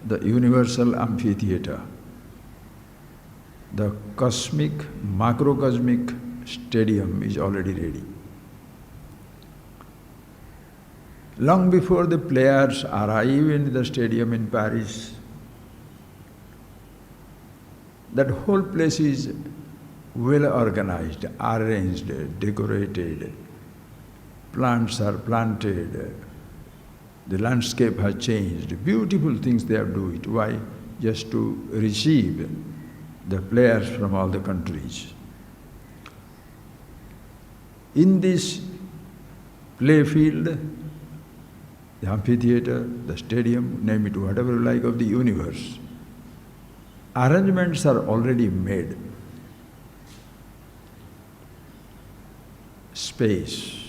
the universal amphitheater, the cosmic, macrocosmic stadium is already ready. Long before the players arrive in the stadium in Paris, that whole place is well organized, arranged, decorated. Plants are planted. The landscape has changed. Beautiful things they have do it. Why? Just to receive the players from all the countries. In this play field, the amphitheater, the stadium, name it whatever you like, of the universe, arrangements are already made. Space,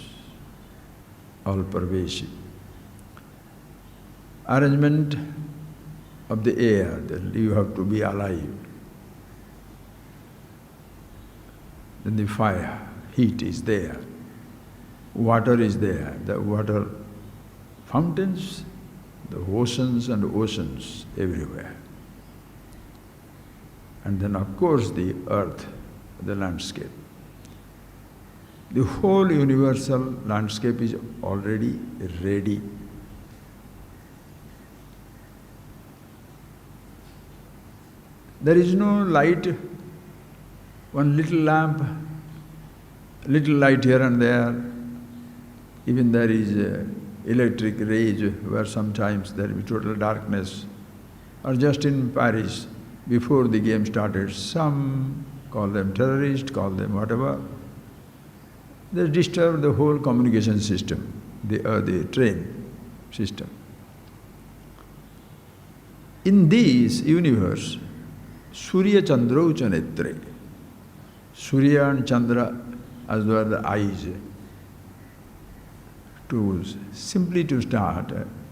all pervasive. Arrangement of the air, that you have to be alive. Then the fire, heat is there. Water is there, the water fountains, the oceans and oceans everywhere. And then of course the earth, the landscape. The whole universal landscape is already ready. There is no light, one little lamp, little light here and there. Even there is electric rays where sometimes there will be total darkness. Or just in Paris, before the game started, some call them terrorists, call them whatever. They disturb the whole communication system, the train system. In this universe, Surya Chandra Uchanetre, Surya and Chandra as were the eyes. Simply to start,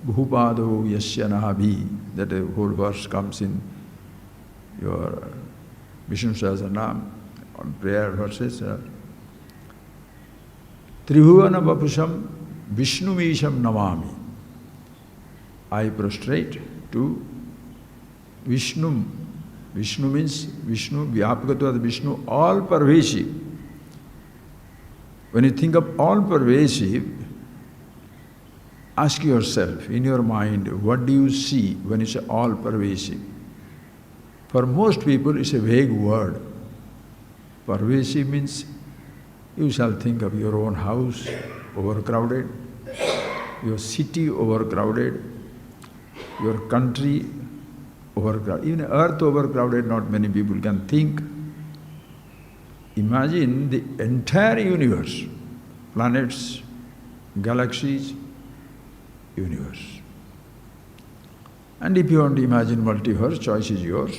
Bhupado Yasya Nahabhi, that the whole verse comes in your Vishnu Sahasranam, on prayer verses. Tribhuvana Vapusham Vishnumisham Namami. I prostrate to Vishnu. Vishnu means Vishnu, Vyapakatva Vishnu, all pervasive. When you think of all pervasive, ask yourself in your mind, what do you see when you say all pervasive? For most people, it's a vague word. Pervasive means you shall think of your own house overcrowded, your city overcrowded, your country overcrowded, even earth overcrowded, not many people can think. Imagine the entire universe, planets, galaxies, universe. And if you want to imagine multiverse, choice is yours.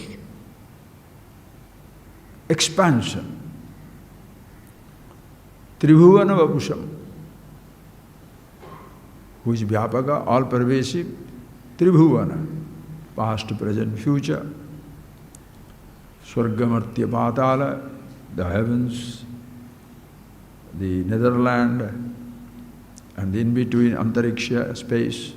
Expansion. Tribhuvana Vapusham, who is Vyapaka, all pervasive, Tribhuvana, past, present, future, Swargamartya Patala, the heavens, the netherland, and in between Antariksha, space,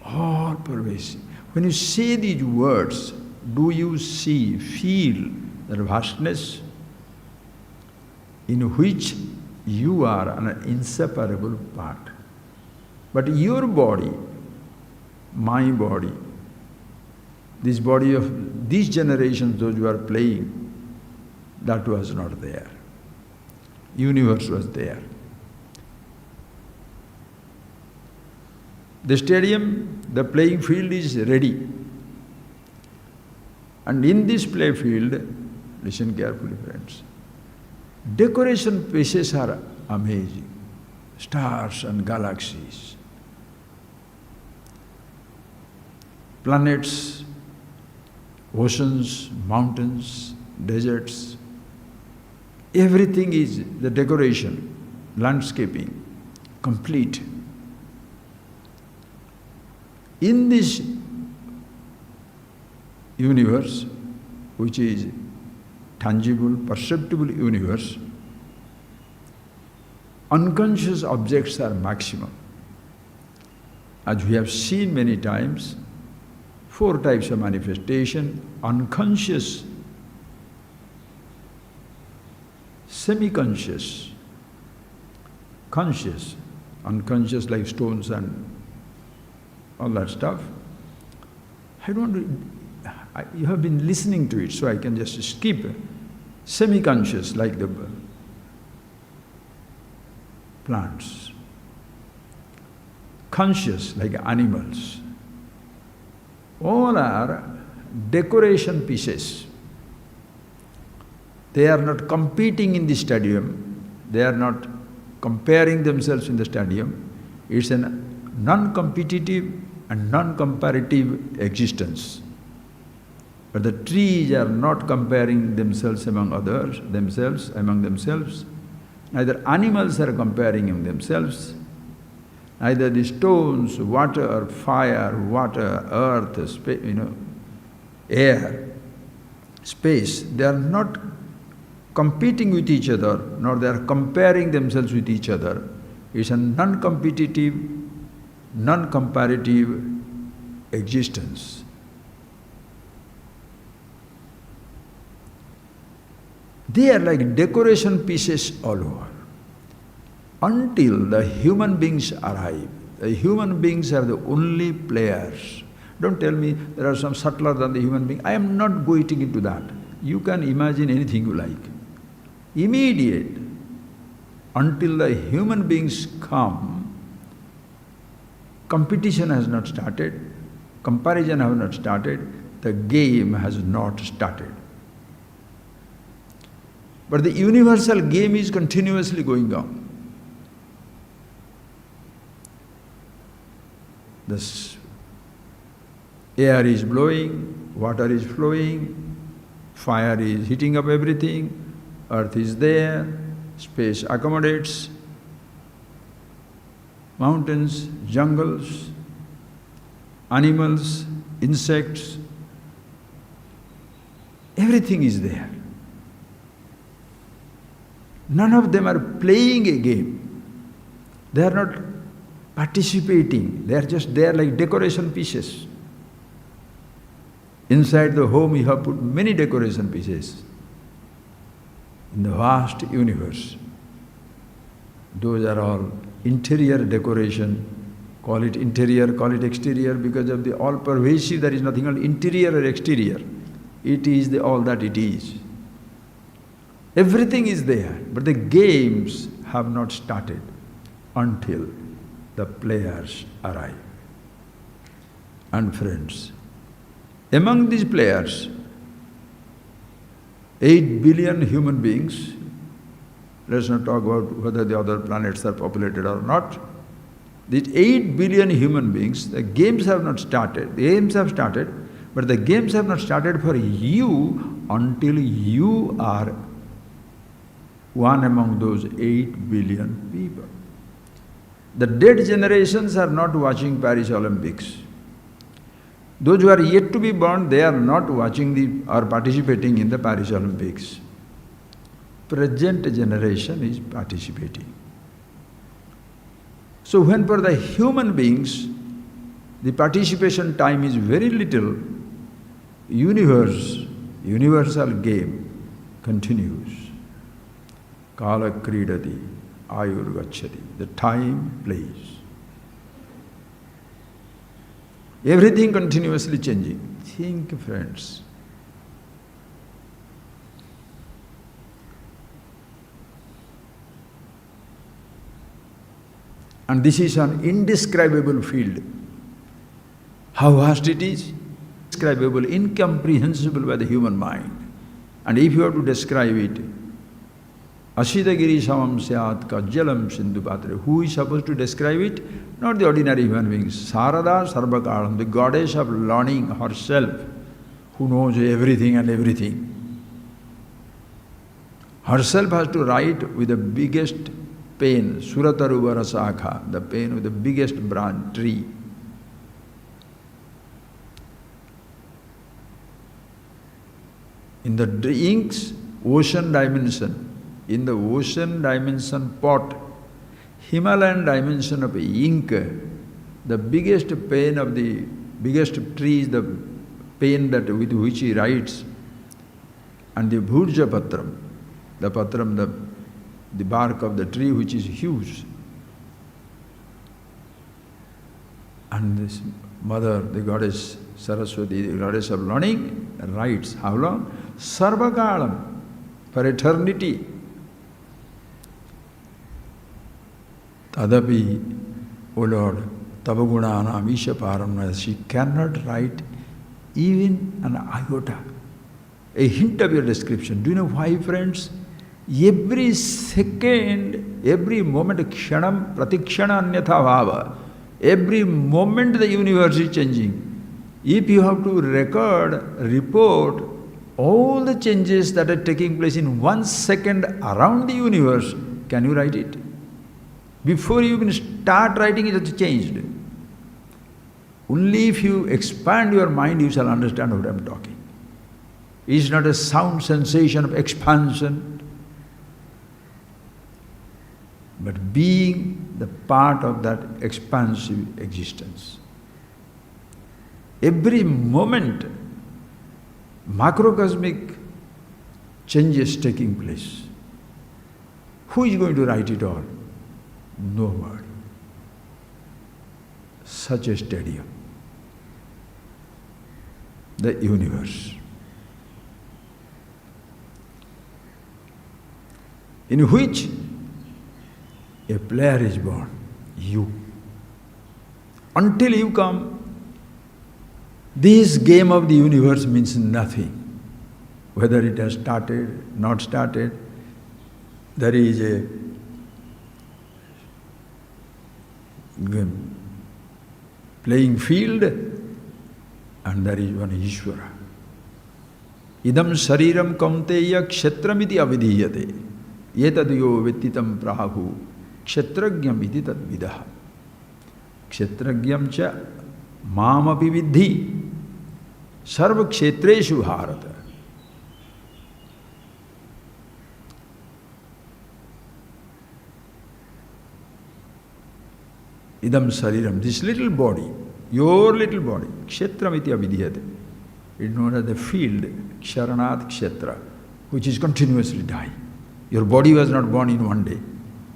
all pervasive. When you say these words, do you see, feel that vastness in which you are an inseparable part? But your body, my body, this body of these generations, those who are playing, that was not there. Universe was there. The stadium, the playing field is ready. And in this play field, listen carefully, friends, decoration pieces are amazing. Stars and galaxies, planets, oceans, mountains, deserts, everything is the decoration, landscaping, complete. In this universe, which is tangible, perceptible universe, unconscious objects are maximum. As we have seen many times, Four types of manifestation: unconscious, semi-conscious, conscious, unconscious like stones and all that stuff. You have been listening to it, so I can just skip. Semi-conscious like the plants. Conscious like animals. All are decoration pieces. They are not competing in the stadium. They are not comparing themselves in the stadium. It's a non-competitive and non-comparative existence. But the trees are not comparing themselves among themselves. Neither animals are comparing themselves. Neither the stones, water, fire, water, earth, air, space, they are not competing with each other, nor they are comparing themselves with each other. It's a non-competitive, non-comparative existence. They are like decoration pieces all over. Until the human beings arrive. The human beings are the only players. Don't tell me there are some subtler than the human being. I am not going into that. You can imagine anything you like. Immediate, until the human beings come, competition has not started, comparison has not started, the game has not started. But the universal game is continuously going on. The air is blowing, water is flowing, fire is heating up everything, earth is there, space accommodates, mountains, jungles, animals, insects, everything is there. None of them are playing a game. They are not participating. They are just there like decoration pieces. Inside the home you have put many decoration pieces. In the vast universe, those are all interior decoration. Call it interior, call it exterior, because of the all-pervasive, there is nothing called interior or exterior. It is all that it is. Everything is there, but the games have not started until the players arrive. And friends, among these players, 8 billion human beings, let's not talk about whether the other planets are populated or not. These 8 billion human beings, the games have not started. The games have started, but the games have not started for you until you are one among those 8 billion people. The dead generations are not watching Paris Olympics. Those who are yet to be born, they are not watching or participating in the Paris Olympics. Present generation is participating. So when for the human beings, the participation time is very little, universal game continues. Kala kridati, ayur gacchati. The time plays. Everything continuously changing. Think, friends. And this is an indescribable field. How vast it is? Indescribable, incomprehensible by the human mind. And if you have to describe it, Ashidagiri samam syat kajjalam sindhu patre. Who is supposed to describe it? Not the ordinary human beings. Sarada Sarvakalam, the goddess of learning herself, who knows everything and everything. Herself has to write with the biggest pen, Surataruva Rasakha, the pen with the biggest branch, tree. In the inks, ocean dimension. In the ocean dimension pot, Himalayan dimension of ink, the biggest pen of the biggest tree is the pen that with which he writes, and the bhurja patram, the bark of the tree which is huge. And this mother, the goddess Saraswati, the goddess of learning, writes, how long? Sarvakalam, for eternity. Tadapi, O Lord, Tavagunanam Ishaparam, she cannot write even an iota, a hint of your description. Do you know why, friends? Every second, every moment, kshanam, pratikshana anyatha bhava, every moment the universe is changing. If you have to report all the changes that are taking place in 1 second around the universe, can you write it? Before you even start writing, it has changed. Only if you expand your mind, you shall understand what I am talking. It is not a sound sensation of expansion, but being the part of that expansive existence. Every moment, macrocosmic changes taking place. Who is going to write it all? Nobody. Such a stadium. The universe. In which a player is born, you. Until you come, this game of the universe means nothing. Whether it has started, not started, there is a playing field and there is one Ishvara. Idam shariram kaunteya kshetramiti avidhiyate yetadyo vittitam prahu kshetragyam iti tadvidah. Kshetragyam cha mamapi vidhi sarva kshetreshu bharata. Idam shariram, this little body, your little body, kshetramiti avidhiyate. It is known as the field, ksharanat kshetra, which is continuously dying. Your body was not born in one day,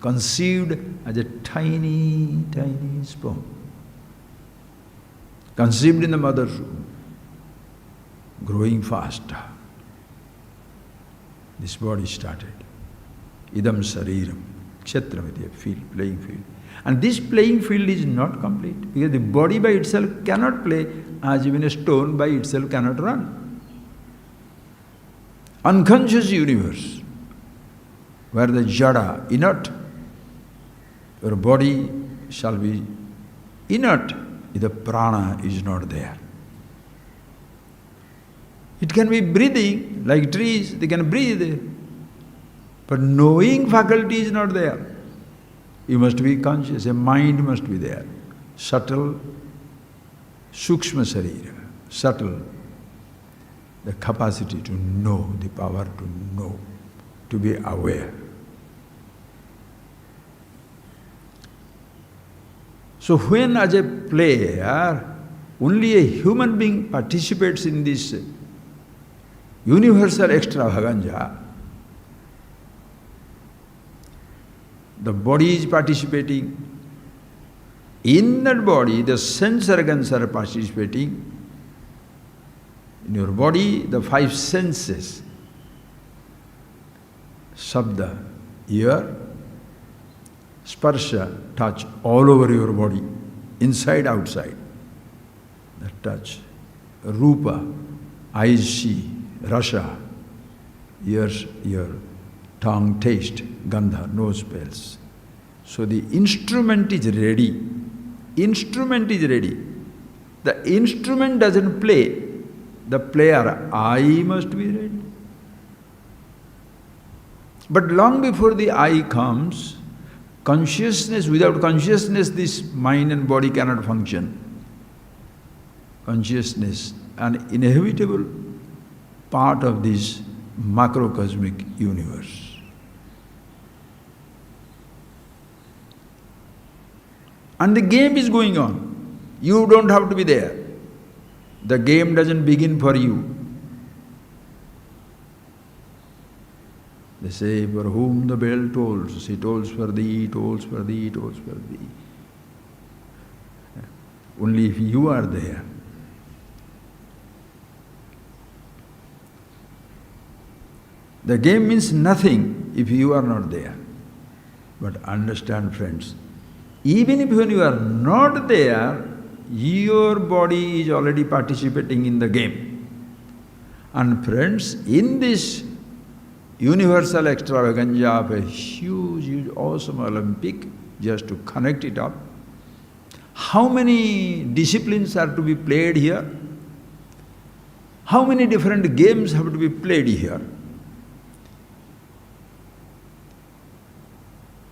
conceived as a tiny, tiny sperm. Conceived in the mother's womb, growing fast. This body started. Idam shariram, kshetramiti, a field, playing field. And this playing field is not complete, because the body by itself cannot play, as even a stone by itself cannot run. Unconscious universe, where the jada, inert, your body shall be inert if the prana is not there. It can be breathing, like trees, they can breathe, but knowing faculty is not there. You must be conscious, a mind must be there. Subtle, sukshma sarira, subtle, the capacity to know, the power to know, to be aware. So when as a player, only a human being participates in this universal extravaganza, the body is participating. In that body, the sense organs are participating. In your body, the 5 senses, Shabda, ear, sparsha, touch, all over your body, inside, outside. The touch. Rupa, eyes see, rasa, ears hear, tongue taste, gandha, nose smells. So the instrument is ready. Instrument is ready. The instrument doesn't play. The player, eye must be ready. But long before the eye comes, consciousness, without consciousness this mind and body cannot function. Consciousness, an inevitable part of this macrocosmic universe. And the game is going on. You don't have to be there. The game doesn't begin for you. They say, for whom the bell tolls, he tolls for thee, tolls for thee, tolls for thee. Only if you are there. The game means nothing if you are not there. But understand, friends, even if when you are not there, your body is already participating in the game. And friends, in this universal extravaganza of a huge, awesome Olympic, just to connect it up, how many disciplines are to be played here? How many different games have to be played here?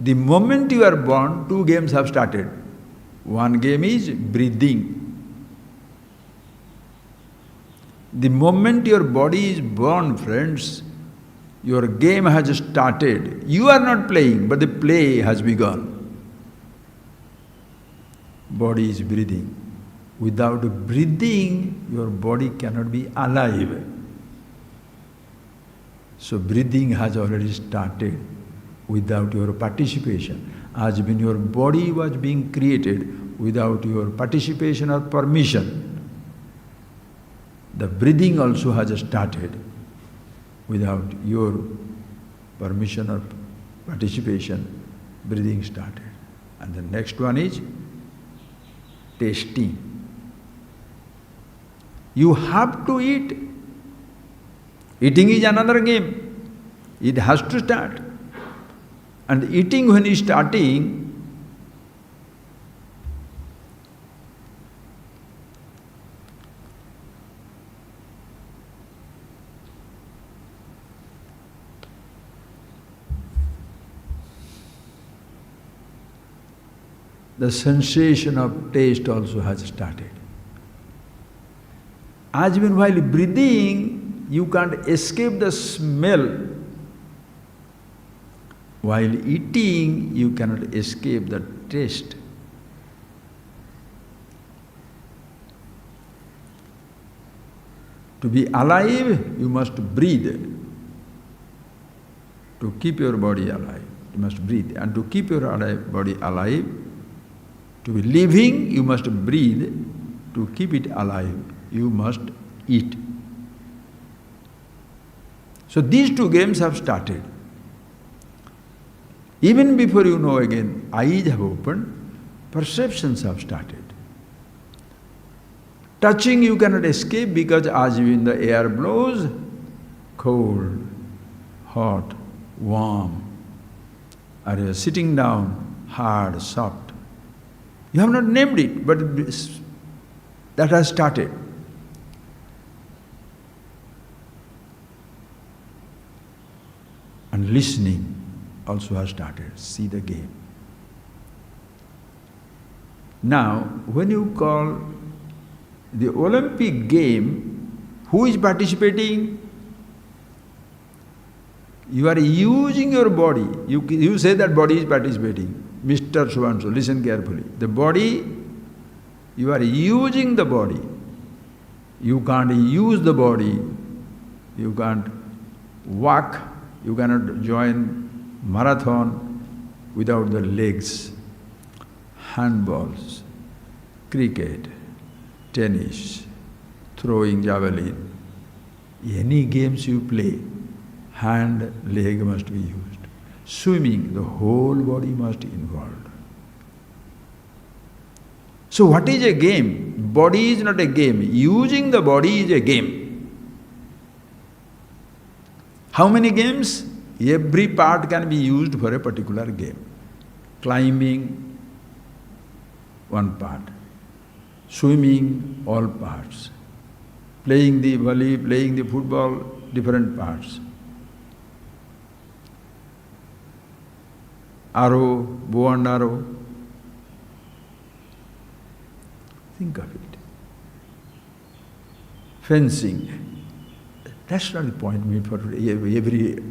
The moment you are born, 2 games have started. One game is breathing. The moment your body is born, friends, your game has started. You are not playing, but the play has begun. Body is breathing. Without breathing, your body cannot be alive. So breathing has already started without your participation. As when your body was being created without your participation or permission, the breathing also has started without your permission or participation. Breathing started. And the next one is tasting. You have to eat. Eating is another game. It has to start. And eating, when is starting, the sensation of taste also has started. As when while breathing, you can't escape the smell. While eating, you cannot escape the taste. To be alive, you must breathe. To keep your body alive, you must breathe. And to keep your body alive, to be living, you must breathe. To keep it alive, you must eat. So these 2 games have started. Even before you know again, eyes have opened, perceptions have started. Touching you cannot escape because as when the air blows, cold, hot, warm, or you are sitting down, hard, soft. You have not named it, but that has started. And listening also has started. See the game. Now, when you call the Olympic game, who is participating? You are using your body. You say that body is participating. Mr. So-and-so, listen carefully. The body, you are using the body. You can't use the body. You can't walk. You cannot join marathon without the legs. Handballs, cricket, tennis, throwing javelin. Any games you play, hand, leg must be used. Swimming, the whole body must be involved. So what is a game? Body is not a game. Using the body is a game. How many games? Every part can be used for a particular game. Climbing, one part. Swimming, all parts. Playing the volley, playing the football, different parts. Arrow, bow and arrow. Think of it. Fencing. That's not the point made for today. Every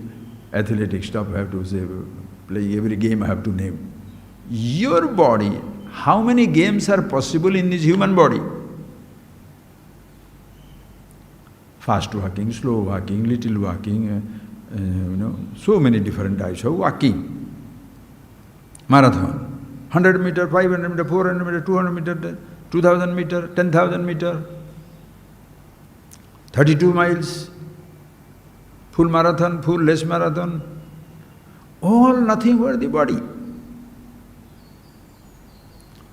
athletic stuff I have to say, playing every game I have to name. Your body, how many games are possible in this human body? Fast walking, slow walking, little walking, so many different types of walking. Marathon. 100 meter, 500 meter, 400 meter, 200 meter, 2000 meter, 10,000 meter, 32 miles, full marathon, full less marathon, all nothing but the body.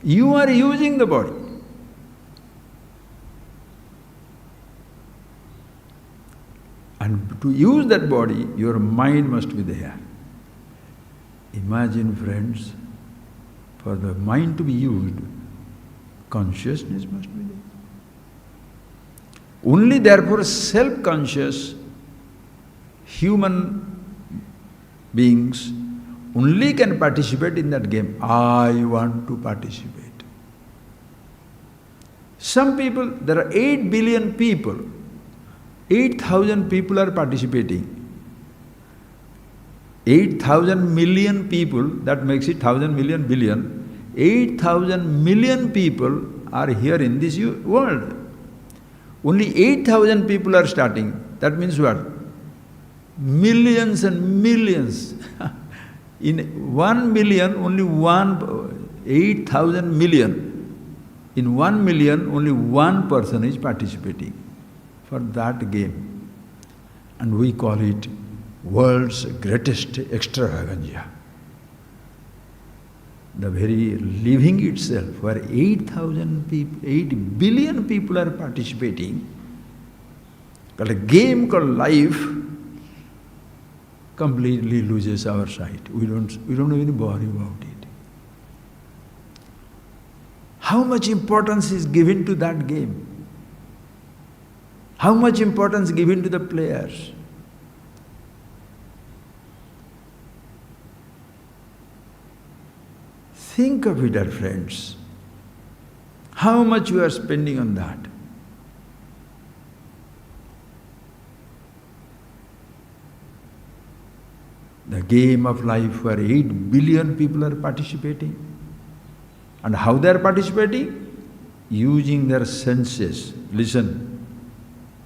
You are using the body. And to use that body, your mind must be there. Imagine, friends, for the mind to be used, consciousness must be there. Only therefore self-conscious human beings only can participate in that game. I want to participate. Some people, there are 8 billion people, 8,000 people are participating. 8,000 million people, that makes it 1,000 million billion. 8,000 million people are here in this world. Only 8,000 people are starting. That means what? Millions and millions. In 1 million, only 8,000 million. In 1 million, only one person is participating for that game. And we call it world's greatest extravaganza. The very living itself, where 8,000 people, 8 billion people are participating, called a game called life, completely loses our sight. We don't even worry about it. How much importance is given to that game? How much importance given to the players? Think of it, dear friends. How much you are spending on that? The game of life where 8 billion people are participating. And how they are participating? Using their senses. Listen.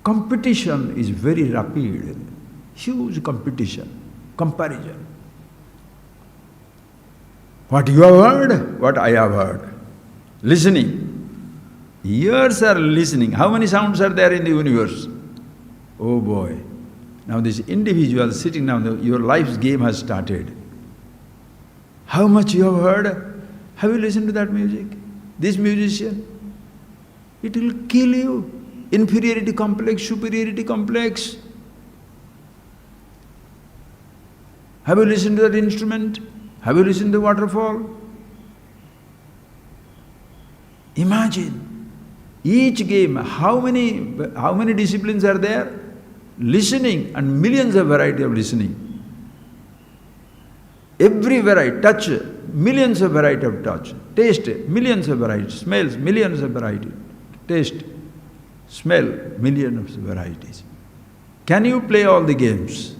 Competition is very rapid. Huge competition. Comparison. What you have heard, what I have heard. Listening. Ears are listening. How many sounds are there in the universe? Oh boy. Now this individual sitting down, your life's game has started. How much you have heard? Have you listened to that music? This musician? It will kill you. Inferiority complex, superiority complex. Have you listened to that instrument? Have you listened to the waterfall? Imagine, each game, how many disciplines are there? Listening, and millions of variety of listening. Every variety, touch, millions of variety of touch. Taste, millions of variety. Smells, millions of variety. Taste, smell, millions of varieties. Can you play all the games?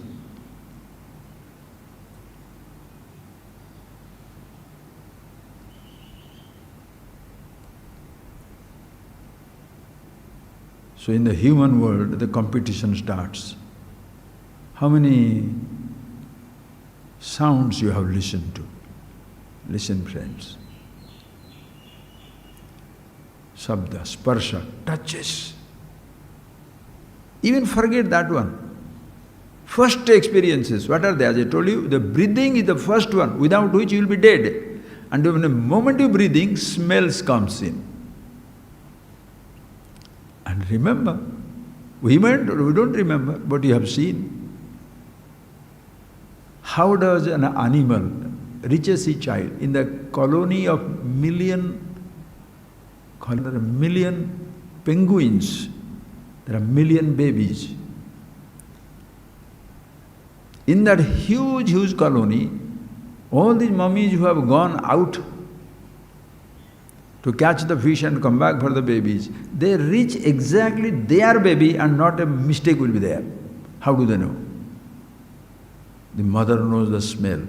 So in the human world, the competition starts. How many sounds you have listened to? Listen, friends. Sabda, sparsha, touches. Even forget that one. First experiences, what are they? As I told you, the breathing is the first one, without which you will be dead. And when the moment you breathing, smells comes in. And remember, we don't remember, but you have seen. How does an animal reaches a child? In the colony of million penguins, there are million babies. In that huge colony, all these mummies who have gone out to catch the fish and come back for the babies, they reach exactly their baby and not a mistake will be there. How do they know? The mother knows the smell,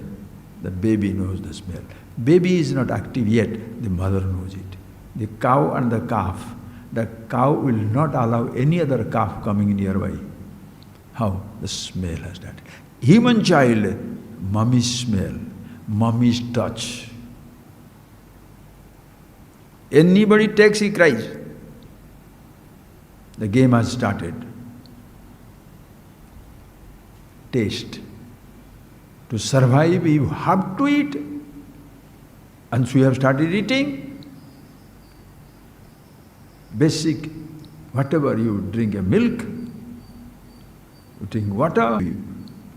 the baby knows the smell. Baby is not active yet, the mother knows it. The cow and the calf, the cow will not allow any other calf coming nearby. How? The smell has started. Human child, mummy's smell, mummy's touch. Anybody takes, he cries. The game has started. Taste. To survive, you have to eat. And so you have started eating. Basic, whatever you drink, a milk, you drink water,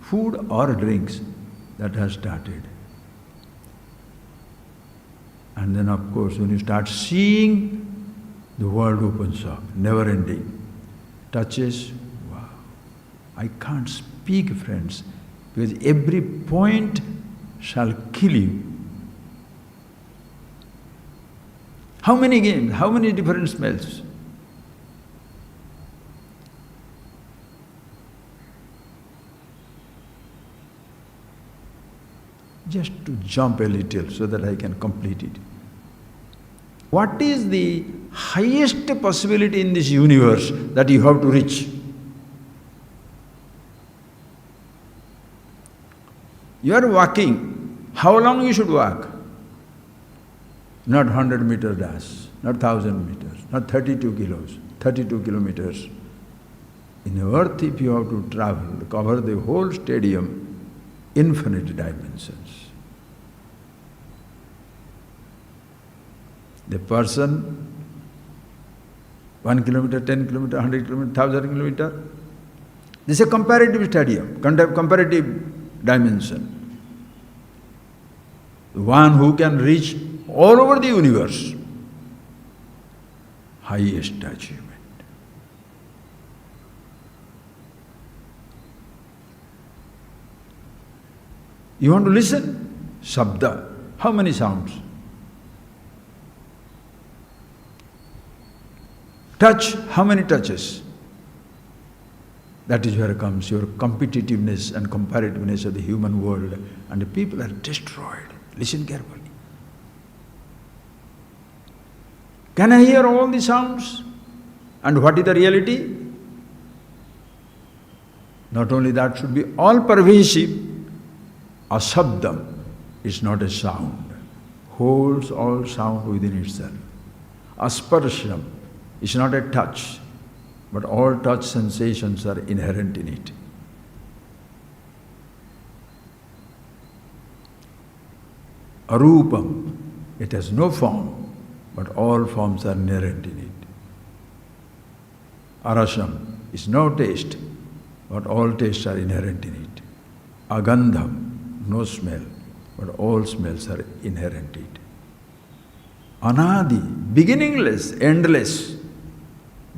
food or drinks, that has started. And then of course when you start seeing, the world opens up, never ending. Touches, wow. I can't speak, friends, because every point shall kill you. How many games, how many different smells? Just to jump a little so that I can complete it. What is the highest possibility in this universe that you have to reach? You are walking. How long you should walk? Not 100-meter dash, not 1,000 meters, not 32 kilos, 32 kilometers. In earth, if you have to travel, cover the whole stadium, infinite dimensions. The person, 1 kilometer, 10 kilometer, 100 kilometer, 1,000 kilometer, this is a comparative stadium, comparative dimension. The one who can reach all over the universe, highest achievement. You want to listen? Sabda. How many sounds? Touch. How many touches? That is where comes your competitiveness and comparativeness of the human world, and the people are destroyed. Listen carefully. Can I hear all the sounds? And what is the reality? Not only that, should be all pervasive. Asabdam is not a sound, holds all sound within itself. Asparsham is not a touch, but all touch sensations are inherent in it. Arupam, it has no form, but all forms are inherent in it. Arasam is no taste, but all tastes are inherent in it. Agandham, no smell, but all smells are inherent in it. Anadi, beginningless, endless.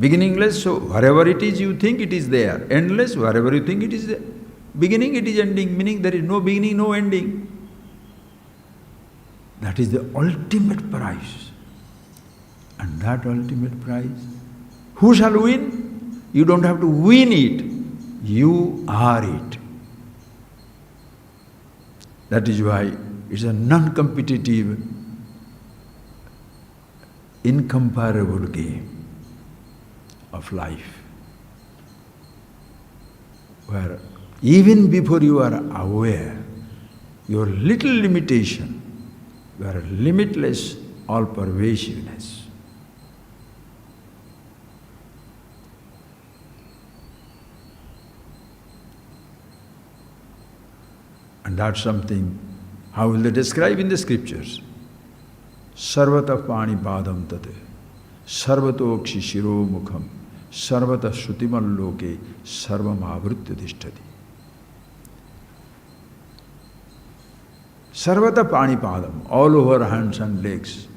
Beginningless, so wherever it is you think it is there. Endless, wherever you think it is there. Beginning, it is ending, meaning there is no beginning, no ending. That is the ultimate prize. And that ultimate prize, who shall win? You don't have to win it. You are it. That is why it's a non-competitive, incomparable game of life, where even before you are aware your little limitation, you are limitless all-pervasiveness. And that's something, how will they describe in the scriptures? Sarvata pani padam tate, sarvatokshi shiro mukham, sarvata shutimal loke, sarvam avritya dishtati. Sarvata pani padam, all over hands and legs.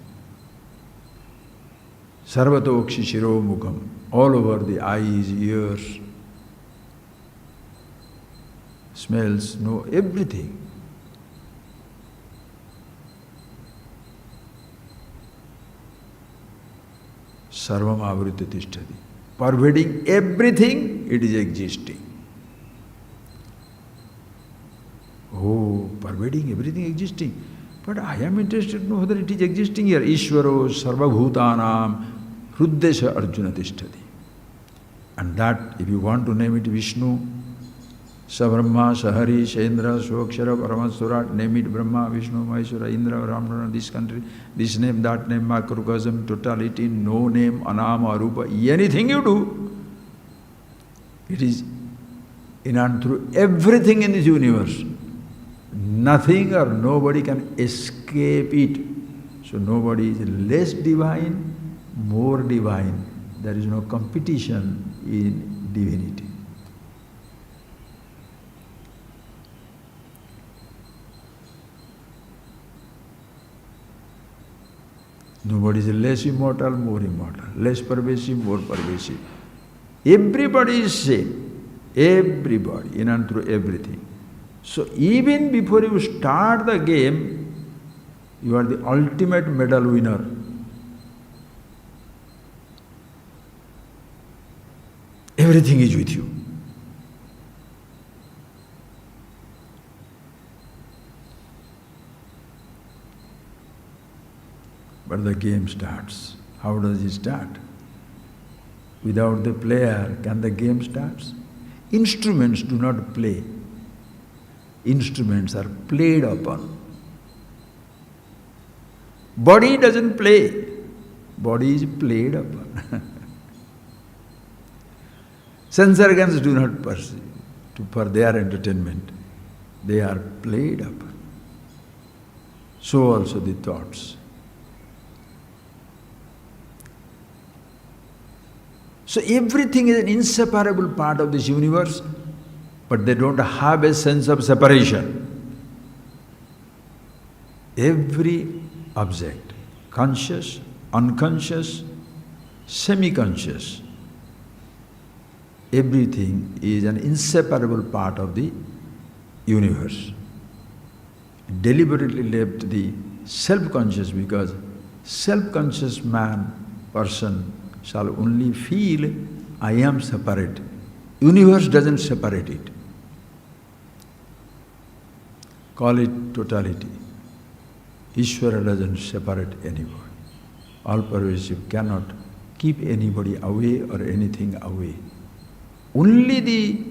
Sarvatokshi shiro mukham, all over the eyes, ears, smells, know everything. Sarvam avritya tishtati. Pervading everything, it is existing. Oh, pervading everything existing. But I am interested to know whether it is existing here. Ishvaro sarvabhutanam Hruddesha Arjuna Tishtati. And that, if you want to name it Vishnu, Sabrahma, Sahari, Shaindra, Swakshara, Paramasura, name it Brahma, Vishnu, Maheshwara, Indra, Ramana, this country, this name, that name, macrocosm, totality, no name, anama, arupa, anything you do, it is in and through everything in this universe. Nothing or nobody can escape it. So nobody is less divine, more divine. There is no competition in divinity. Nobody is less immortal, more immortal, less pervasive, more pervasive. Everybody is same. Everybody, in and through everything. So even before you start the game, you are the ultimate medal winner. Everything is with you. But the game starts. How does it start? Without the player, can the game start? Instruments do not play. Instruments are played upon. Body doesn't play. Body is played upon. Sense organs do not perceive for their entertainment. They are played upon. So also the thoughts. So everything is an inseparable part of this universe, but they don't have a sense of separation. Every object, conscious, unconscious, semi-conscious, everything is an inseparable part of the universe. Deliberately left the self-conscious because self-conscious man, person, shall only feel, I am separate. Universe doesn't separate it. Call it totality. Ishvara doesn't separate anybody. All pervasive cannot keep anybody away or anything away. Only the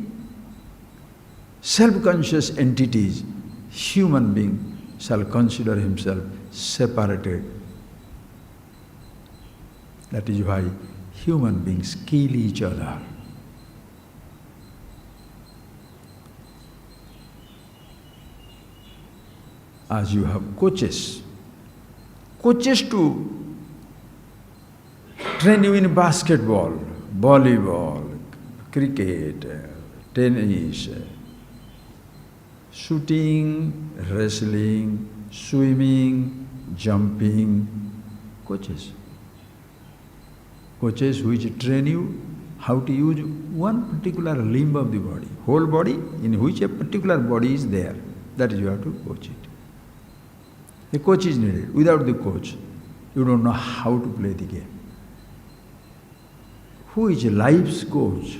self-conscious entities, human being, shall consider himself separated. That is why human beings kill each other. As you have coaches to train you in basketball, volleyball, cricket, tennis, shooting, wrestling, swimming, jumping, coaches. Coaches which train you how to use one particular limb of the body, whole body in which a particular body is there. That is you have to coach it. The coach is needed. Without the coach, you don't know how to play the game. Who is life's coach?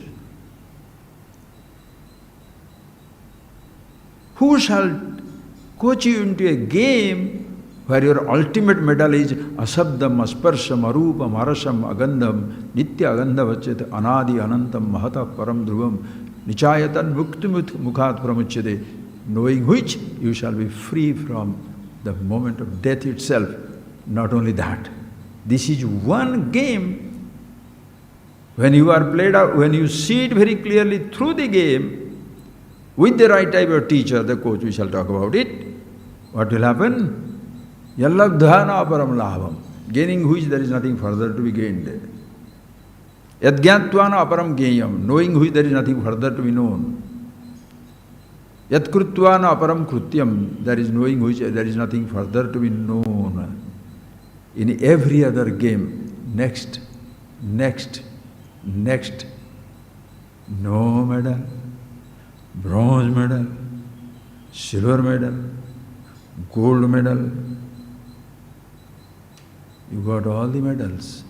Who shall coach you into a game where your ultimate medal is asabdam, asparsham, arupam, arasam, agandham, nitya agandhavachyate, anadi, anantam, mahata, param dhruvam, nichayatan, muktimut, mukhat pramuchyate, knowing which you shall be free from the moment of death itself. Not only that, this is one game. When you are played out, when you see it very clearly through the game, with the right type of teacher, the coach, we shall talk about it, what will happen? Yallabdhana aparam labham, gaining which there is nothing further to be gained. Yadgyatvana aparam geyam, knowing which there is nothing further to be known. Yatkrutvana aparam krutyam, there is knowing which there is nothing further to be known. In every other game, next, no medal, bronze medal, silver medal, gold medal. You got all the medals.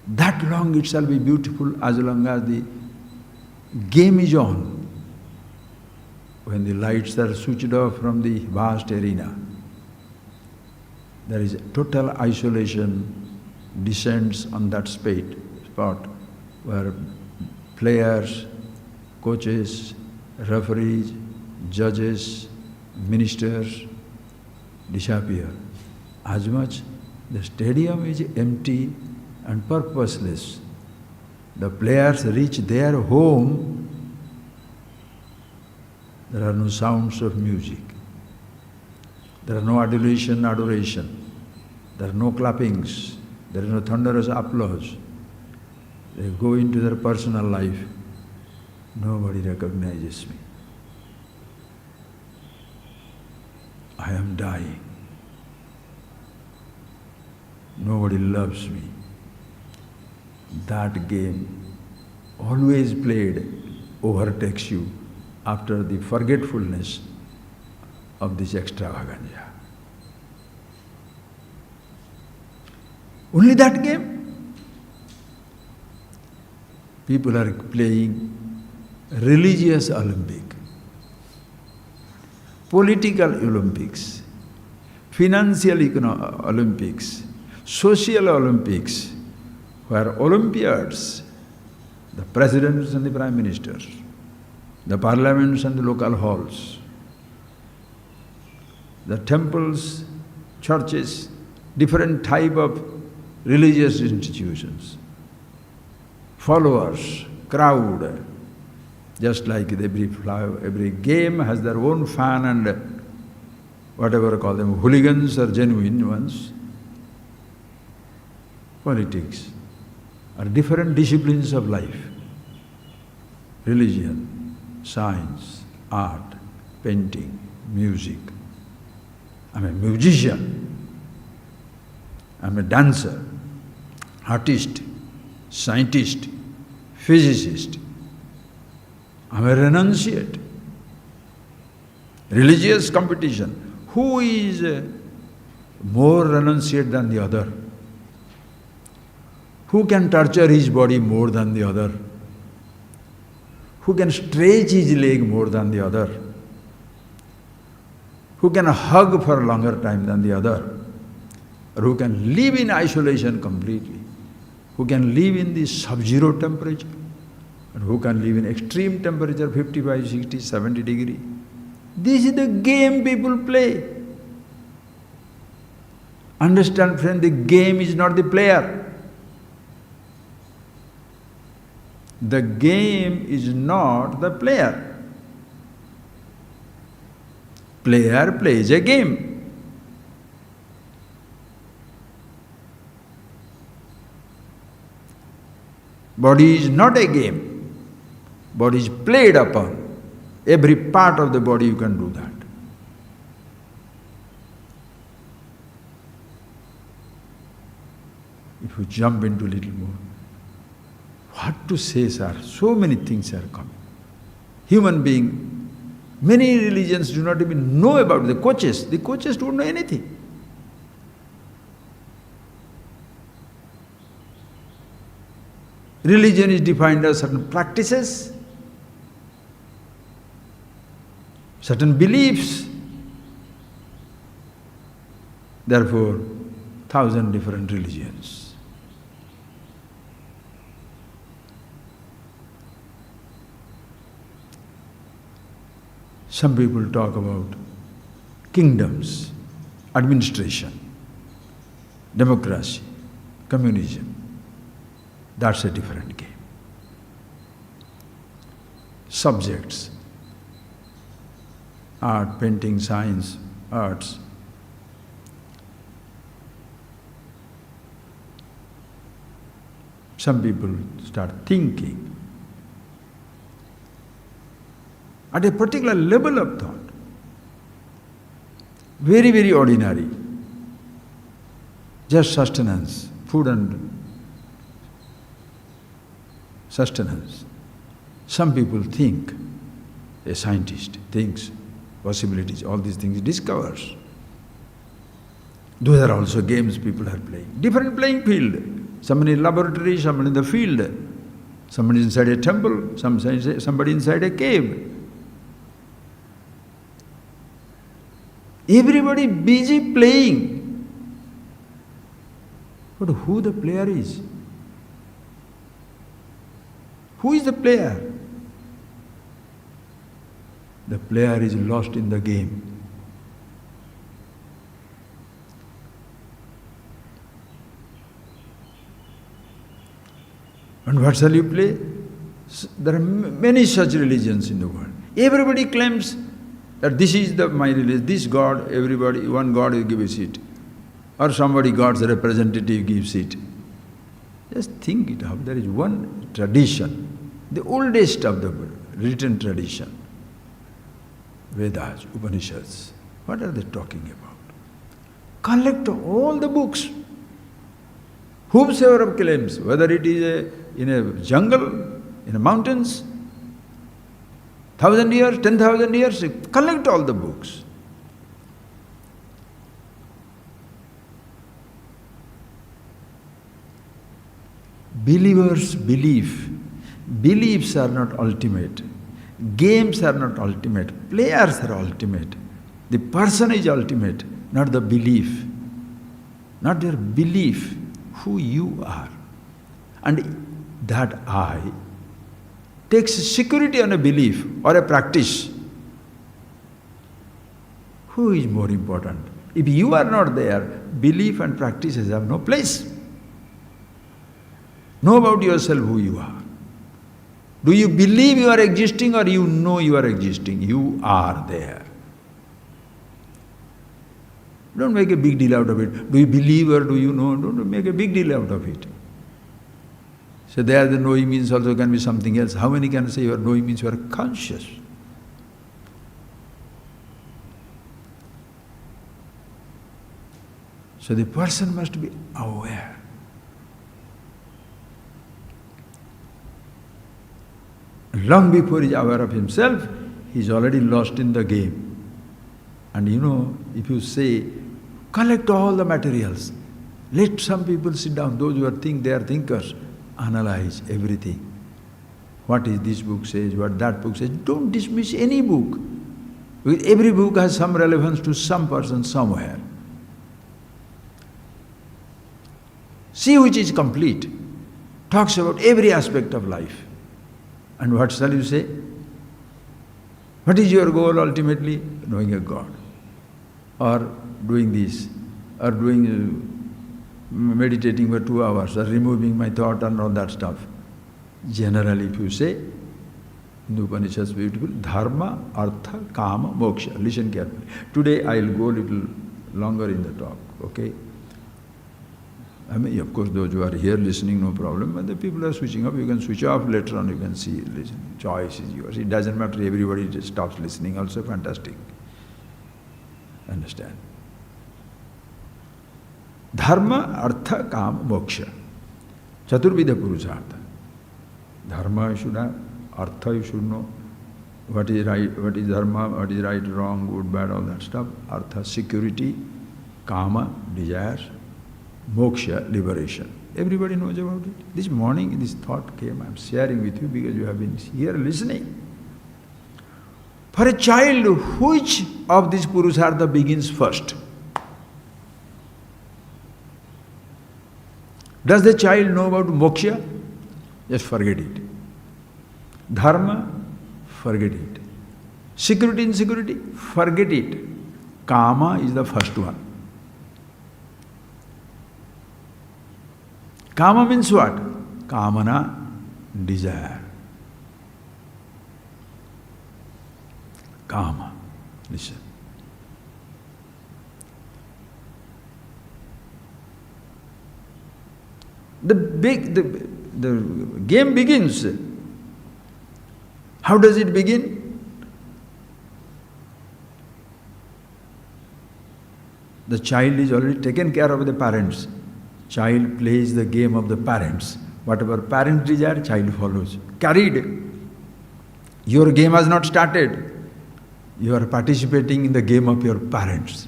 That long it shall be beautiful as long as the game is on. When the lights are switched off from the vast arena, there is total isolation, descends on that spot where players, coaches, referees, judges, ministers disappear. As much the stadium is empty and purposeless. The players reach their home, there are no sounds of music. There are no adulation, adoration. There are no clappings. There is no thunderous applause. They go into their personal life. Nobody recognizes me. I am dying. Nobody loves me. That game, always played, overtakes you after the forgetfulness of this extravaganza. Only that game? People are playing religious Olympic, political Olympics, financial Olympics, social Olympics, where Olympiads, the presidents and the prime ministers, the parliaments and the local halls, the temples, churches, different type of religious institutions, followers, crowd, just like every game has their own fan and whatever call them, hooligans or genuine ones. Politics are different disciplines of life. Religion, science, art, painting, music. I'm a musician, I'm a dancer, artist, scientist, physicist. I'm a renunciate. Religious competition. Who is more renunciate than the other? Who can torture his body more than the other? Who can stretch his leg more than the other? Who can hug for a longer time than the other? Or who can live in isolation completely? Who can live in the sub-zero temperature? And who can live in extreme temperature, 55, 60, 70 degree? This is the game people play. Understand, friend, the game is not the player. The game is not the player. Player plays a game. Body is not a game. Body is played upon. Every part of the body you can do that. If you jump into a little more, what to say, sir? So many things are coming. Human being, many religions do not even know about the coaches. The coaches don't know anything. Religion is defined as certain practices, certain beliefs. Therefore, 1,000 different religions. Some people talk about kingdoms, administration, democracy, communism. That's a different game. Subjects, art, painting, science, arts. Some people start thinking at a particular level of thought, very, very ordinary, just sustenance, food and sustenance. Some people think, a scientist thinks possibilities, all these things discovers. Those are also games people are playing. Different playing field. Someone in laboratory, someone in the field, somebody inside a temple, somebody inside a cave. Everybody busy playing. But who the player is? Who is the player? The player is lost in the game. And what shall you play? There are many such religions in the world. Everybody claims that this is my religion, this God, everybody, one God will give a seat. Or somebody, God's representative gives it. Just think it out. There is one tradition, the oldest of the written tradition. Vedas, Upanishads. What are they talking about? Collect all the books. Whomsoever claims, whether it is in a jungle, in the mountains, 1,000 years, 10,000 years, collect all the books. Believers believe. Beliefs are not ultimate. Games are not ultimate. Players are ultimate. The person is ultimate, not the belief. Not your belief, who you are. And that I takes security on a belief or a practice. Who is more important? If you are not there, belief and practices have no place. Know about yourself who you are. Do you believe you are existing or you know you are existing? You are there. Don't make a big deal out of it. Do you believe or do you know? Don't make a big deal out of it. So there the knowing means also can be something else. How many can say your knowing means you are conscious? So the person must be aware. Long before he is aware of himself, he is already lost in the game. And if you say, collect all the materials, let some people sit down, those who think they are thinkers, analyze everything. What is this book says, what that book says. Don't dismiss any book. Because every book has some relevance to some person somewhere. See which is complete. Talks about every aspect of life. And what shall you say? What is your goal ultimately? Knowing a God. Or doing this. Or meditating for 2 hours. Or removing my thought and all that stuff. Generally, if you say, in the Upanishads, beautiful, dharma, artha, kama, moksha. Listen carefully. Today I will go a little longer in the talk, okay? Of course, those who are here listening, no problem. But the people are switching off, you can switch off later on, you can see, listen. Choice is yours. It doesn't matter, everybody just stops listening, also fantastic. Understand? Dharma, artha, kama, moksha. Chaturvidha purushartha. Dharma you should have, artha you should know. What is right, what is dharma, what is right, wrong, good, bad, all that stuff. Artha, security. Kama, desires. Moksha, liberation. Everybody knows about it. This morning this thought came, I am sharing with you because you have been here listening. For a child, which of these purushartha begins first? Does the child know about moksha? Just forget it. Dharma? Forget it. Security, insecurity? Forget it. Kama is the first one. Kama means what? Kamana, desire. Kama. Listen. The game begins. How does it begin? The child is already taken care of the parents. Child plays the game of the parents. Whatever parents desire, child follows. Carried. Your game has not started. You are participating in the game of your parents.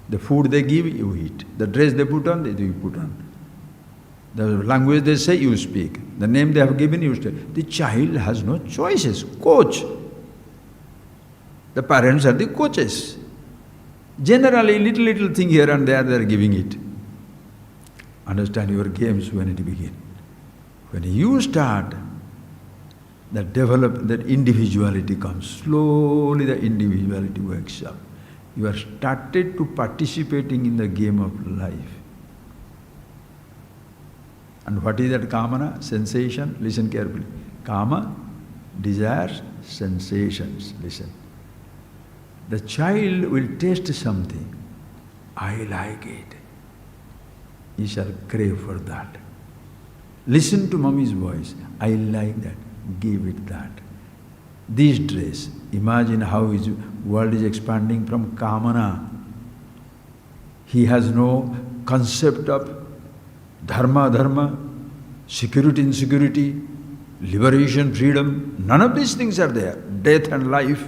The food they give, you eat. The dress they put on, you put on. The language they say, you speak. The name they have given, you say. The child has no choices. Coach. The parents are the coaches. Generally, little thing here and there, they are giving it. understand your games when it begins. When you start, that individuality comes. Slowly the individuality wakes up. You are started to participating in the game of life. And what is that kamana? Sensation? Listen carefully. Kama, desires, sensations. Listen. The child will taste something. I like it. He shall crave for that. Listen to mommy's voice. I like that. Give it that. This dress. Imagine how his world is expanding from kamana. He has no concept of dharma, security, insecurity, liberation, freedom. None of these things are there. Death and life.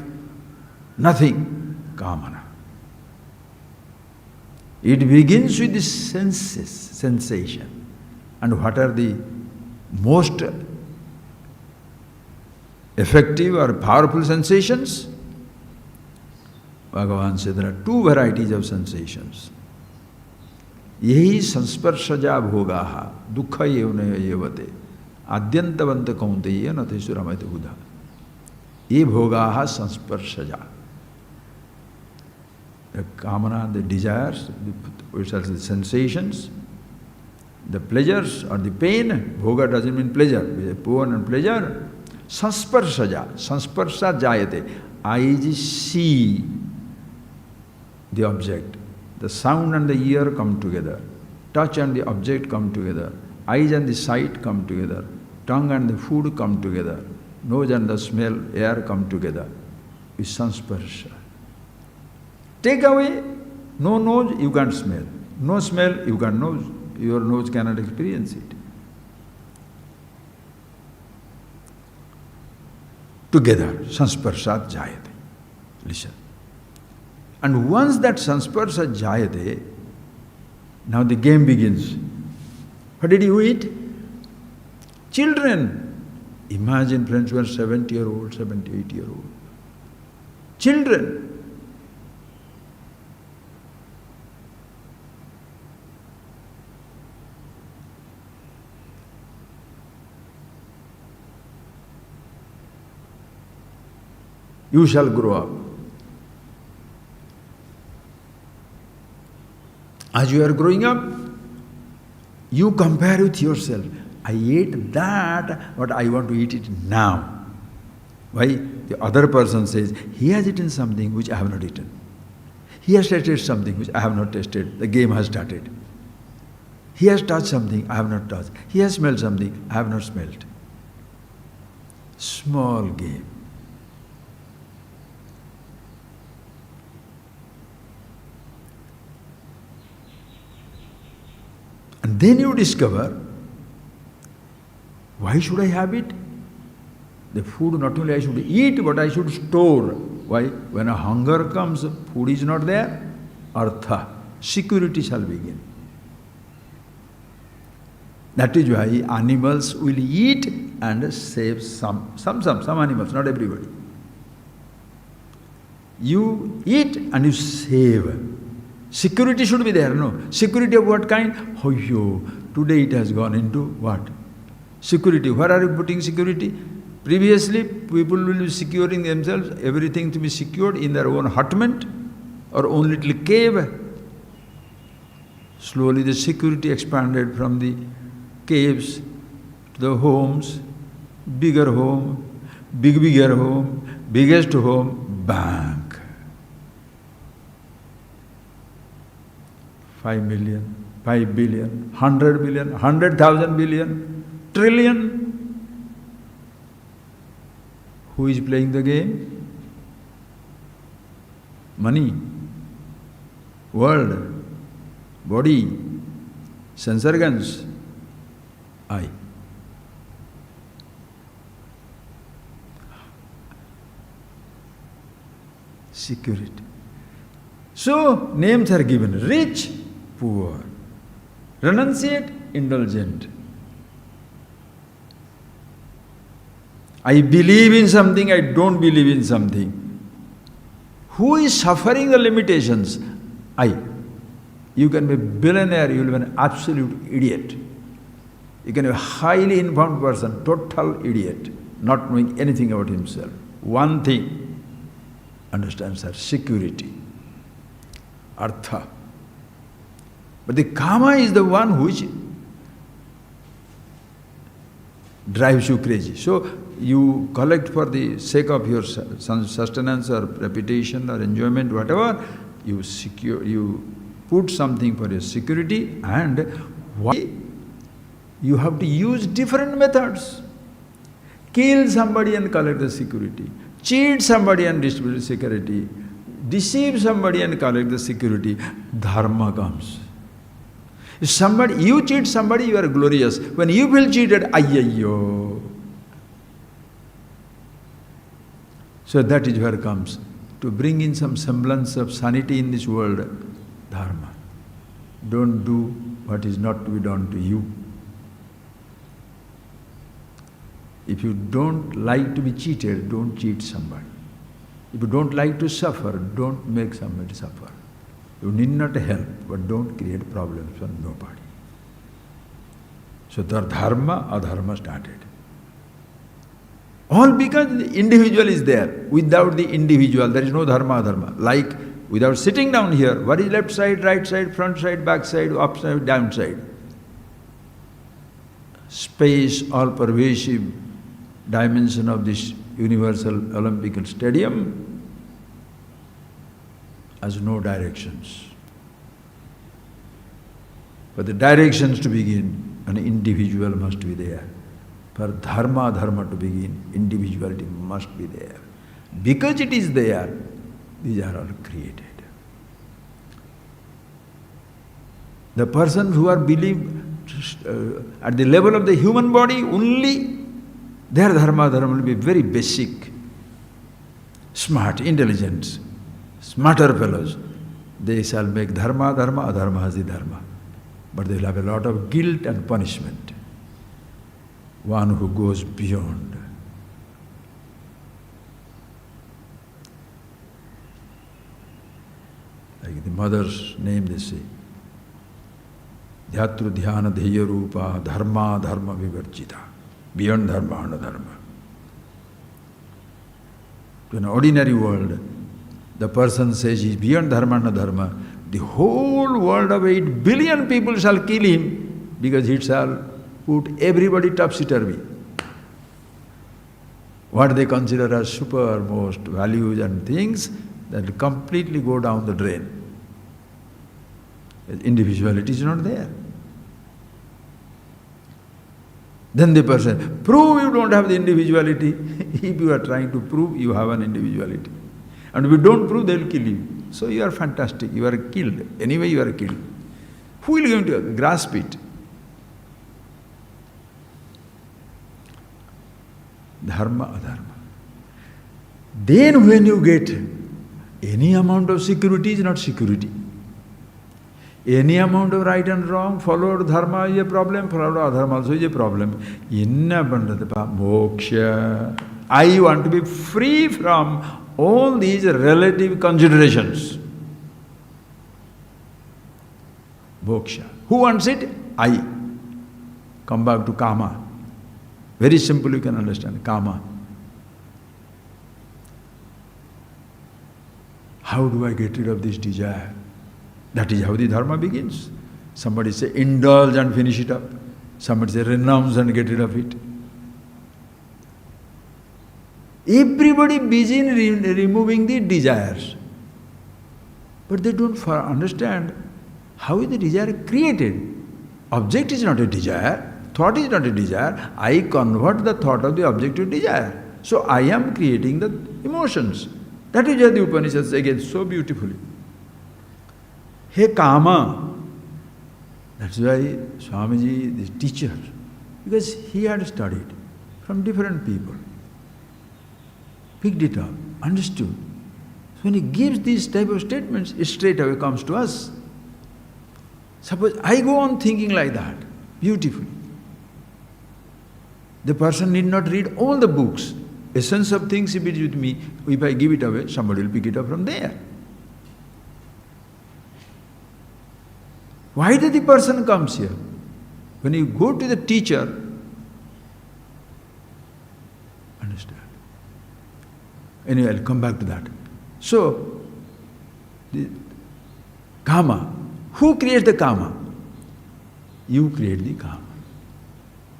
Nothing. Kamana. It begins with the senses, sensation. And what are the most effective or powerful sensations? Bhagavan said there are two varieties of sensations. Yehi sansparshaja bhogaha dukkha yevana yevate adyantavanta kaunteya natesuramayate buddha. Ye bhogaha sansparshaja. The kamana, the desires, which are the sensations, the pleasures or the pain. Bhoga doesn't mean pleasure. Pain and pleasure. Sansparshaja. Sansparsha jayate. Eyes see the object. The sound and the ear come together. Touch and the object come together. Eyes and the sight come together. Tongue and the food come together. Nose and the smell, air come together. With sansparsha. Take away, no nose, you can't smell. No smell, you can't nose. Your nose cannot experience it. Together, sansparshat jayate. Listen. And once that sansparshat jayate, now the game begins. What did you eat? Children. Imagine friends who are 70-year-old, 78-year-old. Children. You shall grow up. As you are growing up, you compare with yourself. I ate that, but I want to eat it now. Why? The other person says, he has eaten something which I have not eaten. He has tasted something which I have not tasted. The game has started. He has touched something I have not touched. He has smelled something I have not smelled. Small game. And then you discover, why should I have it? The food not only I should eat, but I should store. Why? When a hunger comes, food is not there, artha, security shall begin. That is why animals will eat and save some animals, not everybody. You eat and you save. Security should be there, no? Security of what kind? Oh, yo, today it has gone into what? Security. Where are you putting security? Previously, people will be securing themselves, everything to be secured in their own hutment or own little cave. Slowly the security expanded from the caves to the homes, bigger home, bigger home, biggest home, bank. 5 million, 5 billion, 100 billion, 100,000 billion, trillion. Who is playing the game? Money, world, body, sense organs, I. Security. So, names are given: rich, poor, renunciate, indulgent. I believe in something, I don't believe in something. Who is suffering the limitations? I. You can be a billionaire, you will be an absolute idiot. You can be a highly informed person, total idiot, not knowing anything about himself. One thing understands that security, artha. But the kama is the one which drives you crazy. So you collect for the sake of your sustenance or reputation or enjoyment, whatever, you put something for your security, and why? You have to use different methods. Kill somebody and collect the security. Cheat somebody and distribute the security. Deceive somebody and collect the security. Dharma comes. If you cheat somebody, you are glorious. When you feel cheated, ayayyo. So that is where it comes. To bring in some semblance of sanity in this world, dharma. Don't do what is not to be done to you. If you don't like to be cheated, don't cheat somebody. If you don't like to suffer, don't make somebody suffer. You need not help, but don't create problems for nobody. So the dharma, adharma started. All because the individual is there. Without the individual, there is no dharma, adharma. Like without sitting down here, what is left side, right side, front side, back side, up side, down side? Space, all pervasive dimension of this universal Olympic stadium has no directions. For the directions to begin, an individual must be there. For dharma, dharma to begin, individuality must be there. Because it is there, these are all created. The persons who are believed at the level of the human body only, their dharma will be very basic, smart, intelligent, smarter fellows. They shall make dharma, adharma has the dharma. But they will have a lot of guilt and punishment. One who goes beyond. Like the mother's name they say. Dhyatru dhyana dheya rupa dharma dharma vivarjita. Beyond dharma and adharma. To an ordinary world, the person says he is beyond dharma and adharma. The whole world of 8 billion people shall kill him because he shall put everybody topsy-turvy. What they consider as supermost values and things, that will completely go down the drain. Individuality is not there. Then the person, prove you don't have the individuality. If you are trying to prove you have an individuality. And if you don't prove, they will kill you. So you are fantastic, you are killed. Anyway you are killed. Who will going to grasp it? Dharma, adharma. Then when you get any amount of security is not security. Any amount of right and wrong, followed dharma is a problem, followed adharma also is a problem. Inna bandhatapa moksha. I want to be free from all these relative considerations. Moksha. Who wants it? I. Come back to kama. Very simple, you can understand. Kama. How do I get rid of this desire? That is how the dharma begins. Somebody say indulge and finish it up. Somebody say renounce and get rid of it. Everybody busy in removing the desires. But they don't understand how is the desire created. Object is not a desire. Thought is not a desire. I convert the thought of the object to desire. So I am creating the emotions. That is why the Upanishads say again so beautifully. Hey Kama. That's why Swamiji, the teacher, because he had studied from different people, picked it up, understood. So when he gives these type of statements, it straight away comes to us. Suppose I go on thinking like that, beautifully. The person need not read all the books. Essence of things, if it is with me, if I give it away, somebody will pick it up from there. Why did the person comes here? When you go to the teacher, understand? Anyway, I'll come back to that. So, the karma. Who creates the karma? You create the karma.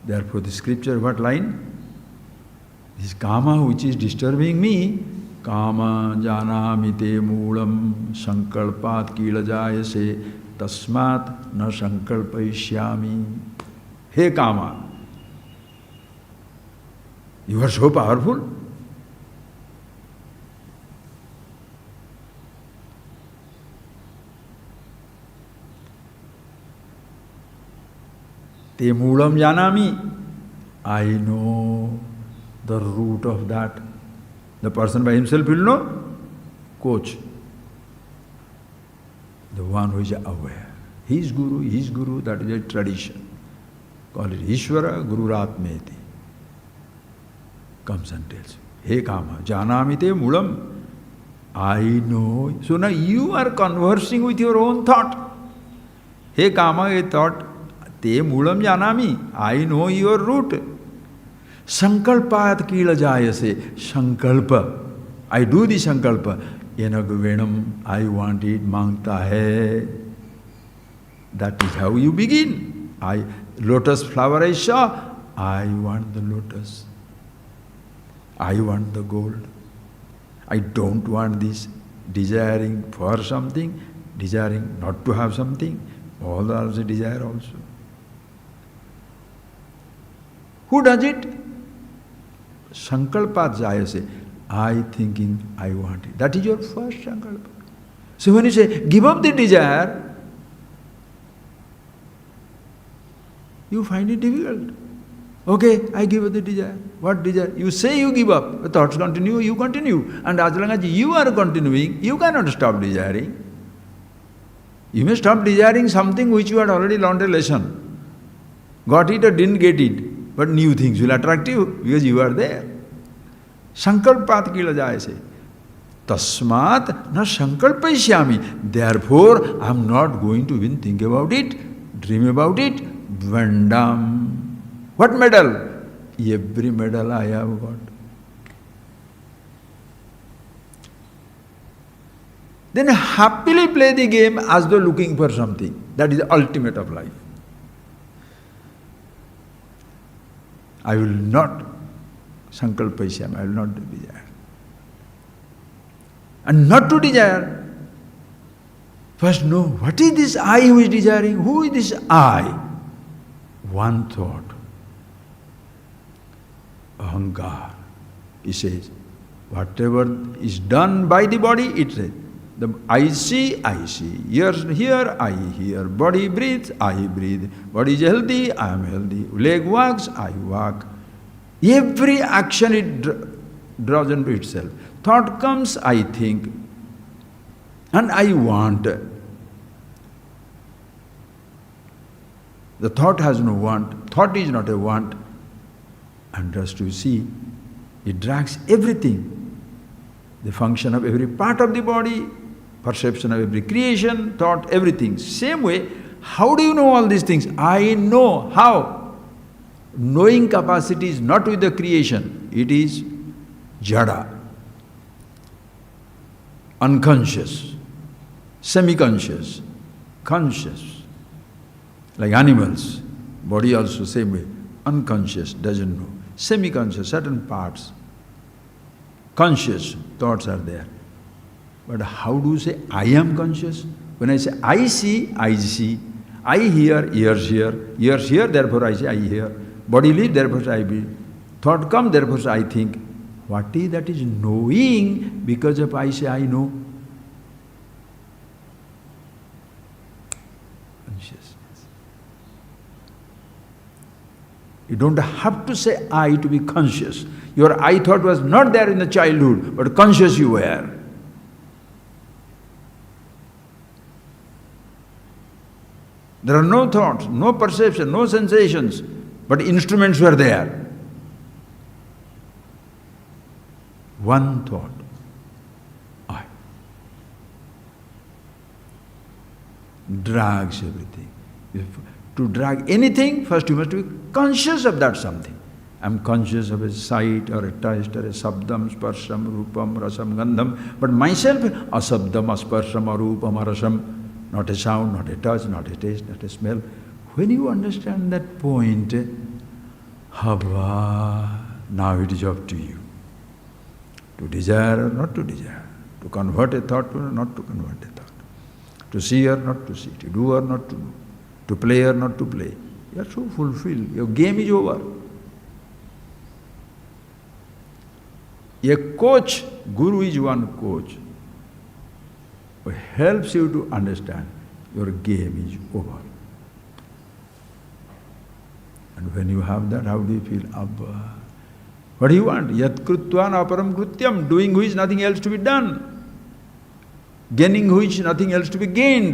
Therefore, the scripture, what line? This karma which is disturbing me, kama janami te moolam sankalpat kilajayase tasmat na sankalpayishyami. Hey karma, you are so powerful. Te moolam janami. I know the root of that. The person by himself will know. Coach. The one who is aware. His guru, that is a tradition. Call it Ishvara Gururatmeti. Comes and tells you, hey Kama, janami te moolam. I know. So now you are conversing with your own thought. Hey Kama, a thought. Te moolam janami. I know your root. Sankalpat kila jayase. Sankalpa. I do the sankalpa. Yenag I want it, mangta hai. That is how you begin. Lotus flower I saw. I want the lotus. I want the gold. I don't want this. Desiring for something, desiring not to have something. All are the desire also. Who does it? Sankalpat jayase. I thinking, I want it. That is your first sankalpa. So when you say, give up the desire, you find it difficult. Okay, I give up the desire. What desire? You say you give up, the thoughts continue, you continue. And as long as you are continuing, you cannot stop desiring. You may stop desiring something which you had already learned a lesson. Got it or didn't get it, but new things will attract you because you are there. Sankalpat kila jayase. Tasmat na sankalpayishyami. Therefore, I am not going to even think about it, dream about it. Vandam. What medal? Every medal I have got. Then happily play the game as though looking for something. That is the ultimate of life. I will not sankalpayishyami, I will not desire. And not to desire. First know, what is this I who is desiring? Who is this I? One thought. Ahankar. He says, whatever is done by the body, it says. I see, ears hear, I hear. Body breathes, I breathe. Body is healthy, I am healthy. Leg walks, I walk. Every action it draws into itself. Thought comes, I think. And I want. The thought has no want. Thought is not a want. And just to see, it drags everything. The function of every part of the body, perception of every creation, thought, everything. Same way, how do you know all these things? I know. How? Knowing capacity is not with the creation. It is jada. Unconscious. Semi-conscious. Conscious. Like animals. Body also same way. Unconscious, doesn't know. Semi-conscious, certain parts. Conscious, thoughts are there. But how do you say, I am conscious? When I say, I see, I see. I hear, ears hear. Ears hear, therefore I say, I hear. Body lives, therefore I breathe. Thought come, therefore I think. What is that is knowing because of I say, I know? Consciousness. You don't have to say I to be conscious. Your I thought was not there in the childhood, but conscious you were. There are no thoughts, no perception, no sensations, but instruments were there. One thought, I. drags everything. To drag anything, first you must be conscious of that something. I'm conscious of a sight or a taste or a sabdam, sparsham, rupam, rasam, gandham. But myself, asabdam, asparsham, arupam, arasam, not a sound, not a touch, not a taste, not a smell. When you understand that point, Hava, now it is up to you. To desire or not to desire. To convert a thought or not to convert a thought. To see or not to see. To do or not to do. To play or not to play. You are so fulfilled. Your game is over. A coach, Guru is one coach, who helps you to understand your game is over. And when you have that, how do you feel? Abba. What do you want? Yat krutvan aparam krutyam, doing which nothing else to be done. Gaining which nothing else to be gained.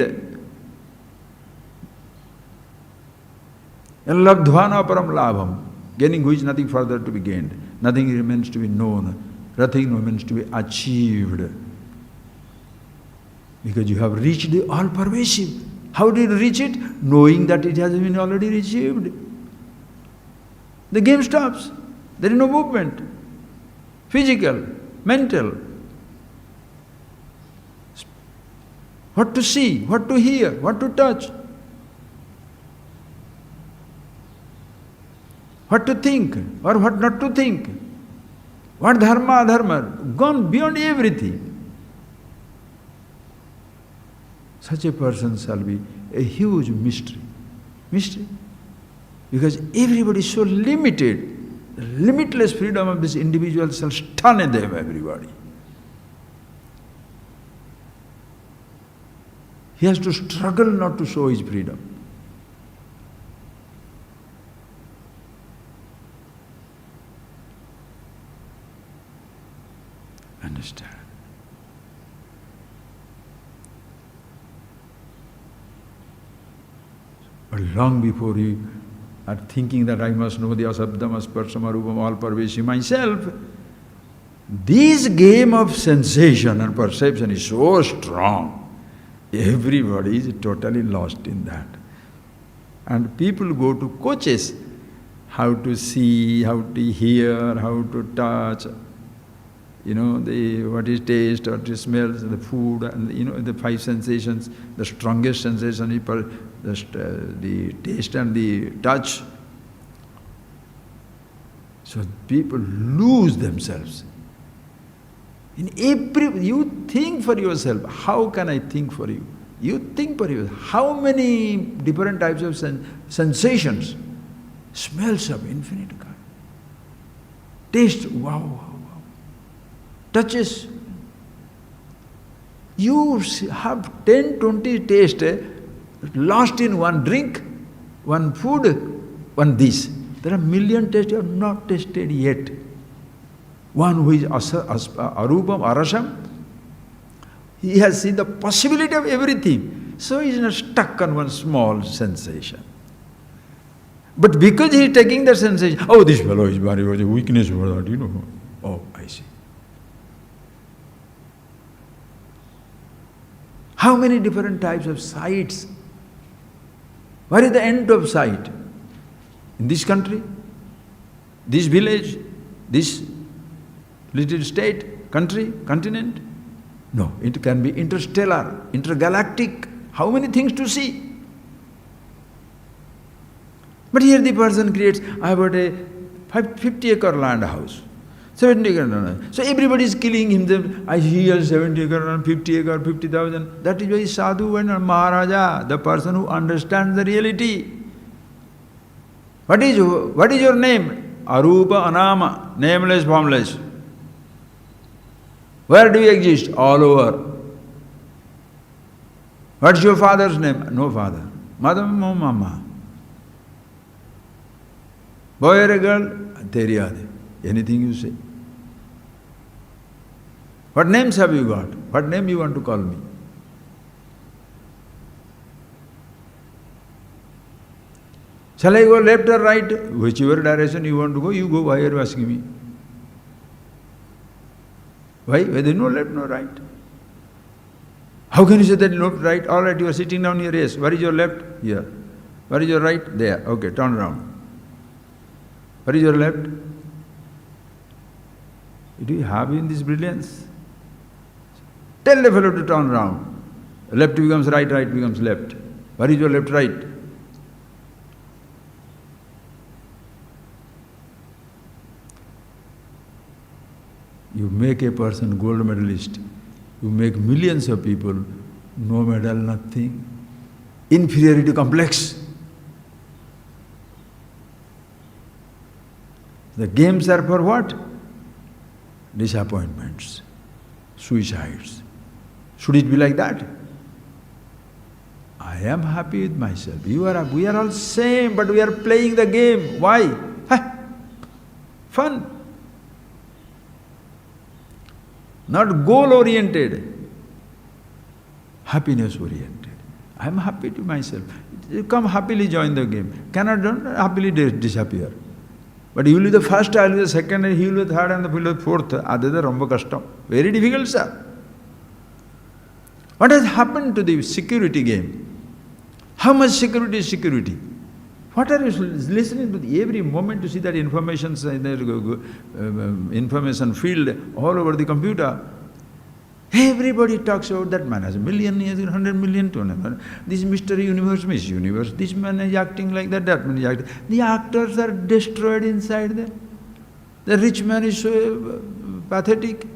Labdhvana aparam labham, gaining which nothing further to be gained. Nothing remains to be known. Nothing remains to be achieved. Because you have reached the all-pervasive. How did you reach it? Knowing that it has been already achieved. The game stops. There is no movement. Physical, mental. What to see, what to hear, what to touch. What to think or what not to think. What dharma, adharma, gone beyond everything. Such a person shall be a huge mystery. Mystery. Because everybody is so limited. The limitless freedom of this individual shall stun them, everybody. He has to struggle not to show his freedom. Understand. But long before you are thinking that I must know the asabdam, asparsham, arupam, all pervasive myself, this game of sensation and perception is so strong. Everybody is totally lost in that. And people go to coaches, how to see, how to hear, how to touch, what is taste, what is smells, the food, and the five sensations. The strongest sensation is the taste and the touch. So people lose themselves. You think for yourself. How can I think for you? You think for yourself. How many different types of sensations? Smells of infinite kind. Taste, wow. Touches. You have 10, 20 tastes lost in one drink, one food, one this. There are million tastes you have not tasted yet. One who is arupam, arasam, he has seen the possibility of everything. So he is not stuck on one small sensation. But because he is taking that sensation, oh, this fellow is very much a weakness for that, Oh, I see. How many different types of sights? Where is the end of sight? In this country? This village? This little state? Country? Continent? No, it can be interstellar, intergalactic. How many things to see? But here the person creates, I have got a 50-acre land house. 70 acre land. So everybody is killing himself. I hear 70 acre land, 50 acre, 50,000. That is why sadhu and Maharaja, the person who understands the reality. What is your name? Arupa Anama, nameless, formless. Where do you exist? All over. What's your father's name? No father. Mother, no mama. Boy or a girl? Teri aade. Anything you say. What names have you got? What name you want to call me? Shall I go left or right? Whichever direction you want to go, you go. Why are you asking me? Why? There is no left, no right. How can you say that not right? All right, you are sitting down here, yes. Where is your left? Here. Where is your right? There. Okay, turn around. Where is your left? Do you have in this brilliance? Tell the fellow to turn around. Left becomes right, right becomes left. Where is your left, right? You make a person gold medalist. You make millions of people, no medal, nothing. Inferiority complex. The games are for what? Disappointments, suicides. Should it be like that? I am happy with myself. We are all same, but we are playing the game. Why? Fun. Not goal-oriented, happiness-oriented. I am happy to myself. You come happily join the game. Cannot don't happily disappear. But you will be the first, I will be the second, and he will be the third, and he will be the fourth. That is romba kashtam. Very difficult, sir. What has happened to the security game? How much security is security? What are you listening to every moment to see that information field all over the computer? Everybody talks about that man has 1 million, he has 100 million, 200. This Mr. Universe, Miss Universe, this man is acting like that, that man is acting. The actors are destroyed inside them. The rich man is so pathetic.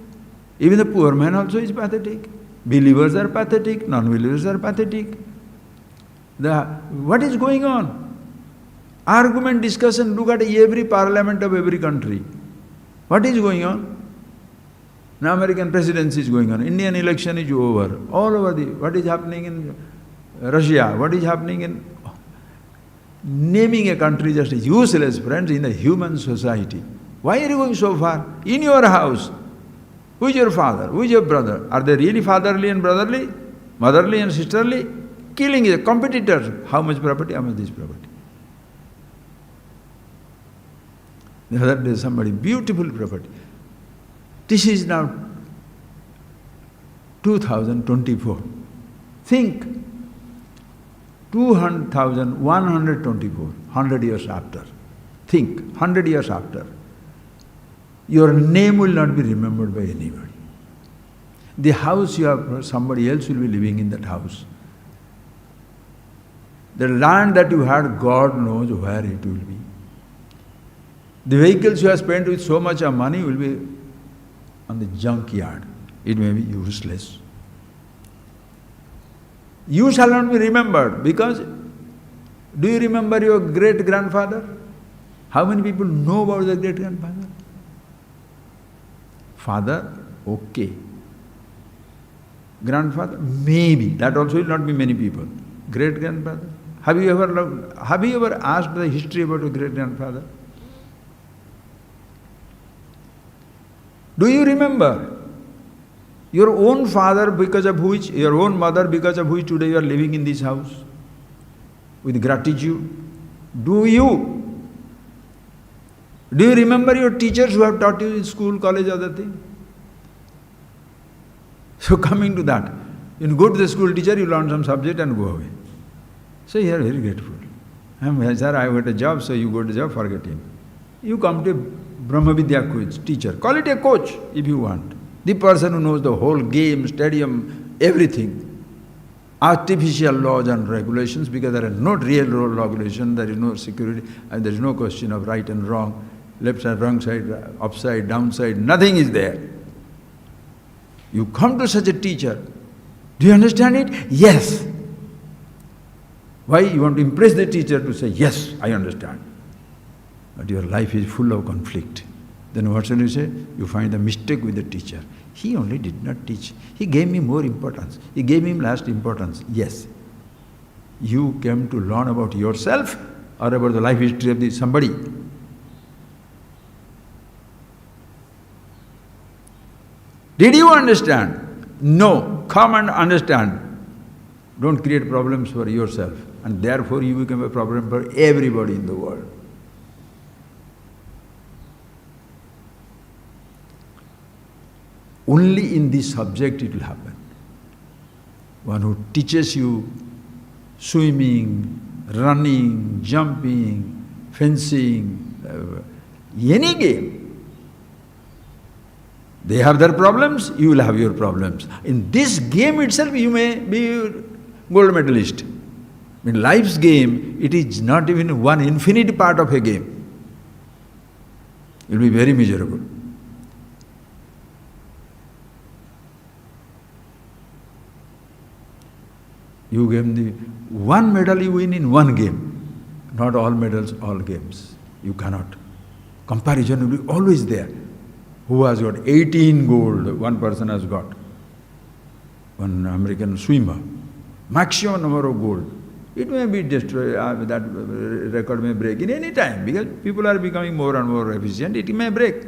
Even the poor man also is pathetic. Believers are pathetic, non-believers are pathetic. What is going on? Argument, discussion, look at every parliament of every country. What is going on? Now American presidency is going on, Indian election is over, all over what is happening in Russia, what is happening in… Naming a country just useless, friends, in the human society. Why are you going so far? In your house, who is your father, who is your brother? Are they really fatherly and brotherly, motherly and sisterly? Killing is a competitor. How much property, how much this property? The other day somebody, beautiful property. This is now 2024. Think, 200,124, 100 years after. Think, 100 years after. Your name will not be remembered by anybody. The house you have, somebody else will be living in that house. The land that you had, God knows where it will be. The vehicles you have spent with so much of money will be on the junkyard. It may be useless. You shall not be remembered because, do you remember your great-grandfather? How many people know about the great-grandfather? Father, okay. Grandfather, maybe. That also will not be many people. Great-grandfather? Have you ever asked the history about your great-grandfather? Do you remember your own father because of which, your own mother because of which today you are living in this house? With gratitude? Do you? Do you remember your teachers who have taught you in school, college, other thing? So coming to that, you go to the school teacher, you learn some subject and go away. So you are very grateful. Sir, I got a job, so you go to job, forget him. You come to Brahma Vidya quiz, teacher. Call it a coach if you want. The person who knows the whole game, stadium, everything. Artificial laws and regulations, because there are no real regulations, there is no security, and there is no question of right and wrong, left side, wrong side, upside, downside, nothing is there. You come to such a teacher, do you understand it? Yes. Why? You want to impress the teacher to say, yes, I understand. But your life is full of conflict. Then what shall you say? You find a mistake with the teacher. He only did not teach. He gave me more importance. He gave him last importance. Yes. You came to learn about yourself or about the life history of somebody. Did you understand? No. Come and understand. Don't create problems for yourself. And therefore you become a problem for everybody in the world. Only in this subject it will happen. one who teaches you swimming, running, jumping, fencing, any game. They have their problems, you will have your problems. In this game itself, you may be gold medalist. In life's game, it is not even one infinite part of a game. You will be very miserable. You give the one medal you win in one game, not all medals, all games. You cannot. Comparison will be always there. Who has got 18 gold? One person has got. One American swimmer. Maximum number of gold. It may be destroyed, that record may break in any time because people are becoming more and more efficient, it may break.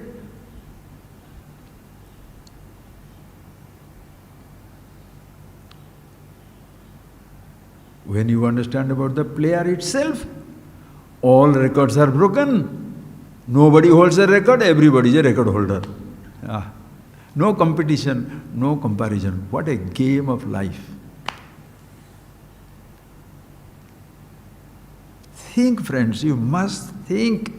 When you understand about the player itself, all records are broken. Nobody holds a record, everybody is a record holder. No competition, no comparison. What a game of life. Think, friends, you must think.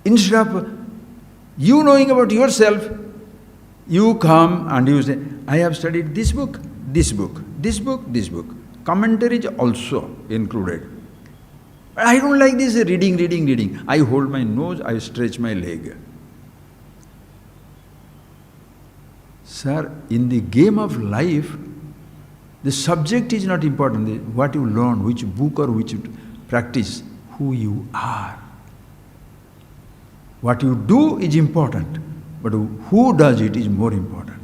Instead of you knowing about yourself, you come and you say, I have studied this book, this book, this book, this book. Commentaries also included. I don't like this reading. I hold my nose, I stretch my leg. Sir, in the game of life, the subject is not important. What you learn, which book or which practice, who you are. What you do is important, but who does it is more important.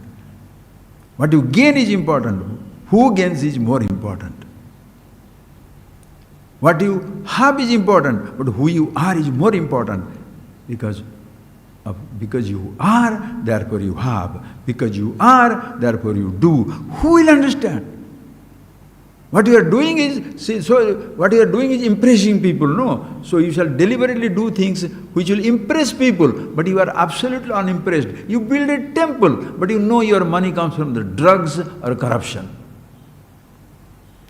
What you gain is important, who gains is more important. What you have is important, but who you are is more important. Because you are, therefore you have. Because you are, therefore you do. Who will understand? What you are doing is impressing people, no? So you shall deliberately do things which will impress people, but you are absolutely unimpressed. You build a temple, but you know your money comes from the drugs or corruption.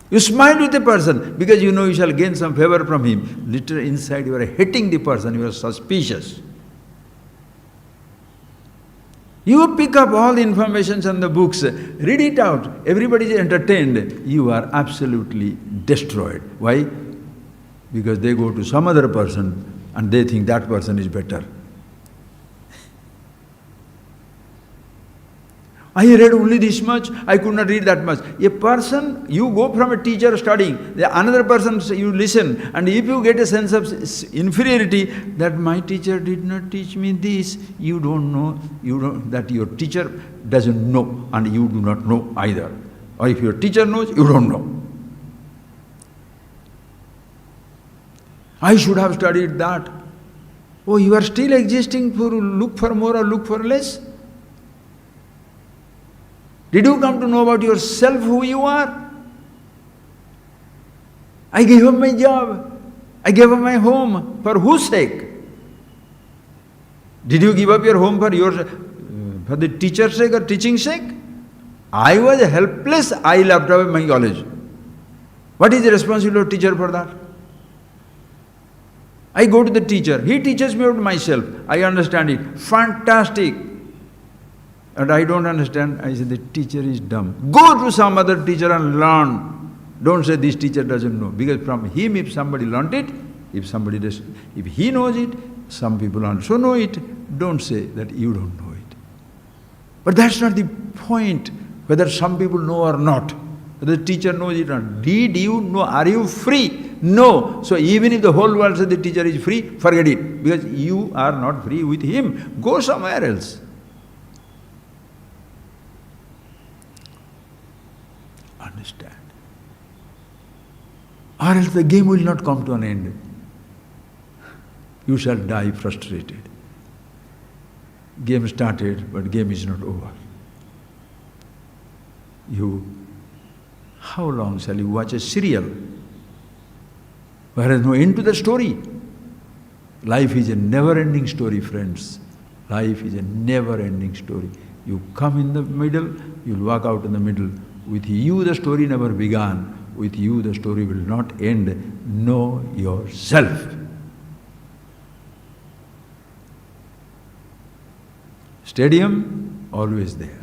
You smile with a person because you know you shall gain some favor from him. Literally inside you are hating the person, you are suspicious. You pick up all the information on the books, read it out, everybody is entertained, you are absolutely destroyed. Why? Because they go to some other person and they think that person is better. I read only this much, I could not read that much. A person, you go from a teacher studying, another person you listen, and if you get a sense of inferiority, that my teacher did not teach me this, you don't know, that your teacher doesn't know, and you do not know either. Or if your teacher knows, you don't know. I should have studied that. Oh, you are still existing for look for more or look for less? Did you come to know about yourself, who you are? I gave up my job. I gave up my home. For whose sake? Did you give up your home for the teacher's sake or teaching's sake? I was helpless. I left away my college. What is the responsibility of teacher for that? I go to the teacher. He teaches me about myself. I understand it. Fantastic. And I don't understand. I say, the teacher is dumb. Go to some other teacher and learn. Don't say this teacher doesn't know. Because from him, if somebody learned it, if he knows it, some people also know it. Don't say that you don't know it. But that's not the point, whether some people know or not. Whether the teacher knows it or not. Did you know? Are you free? No. So even if the whole world says the teacher is free, forget it. Because you are not free with him. Go somewhere else. Understand. Or else the game will not come to an end. You shall die frustrated. Game started, but game is not over. How long shall you watch a serial? There is no end to the story. Life is a never-ending story, friends. Life is a never-ending story. You come in the middle, you'll walk out in the middle. With you the story never began. With you the story will not end. Know yourself. Stadium, always there.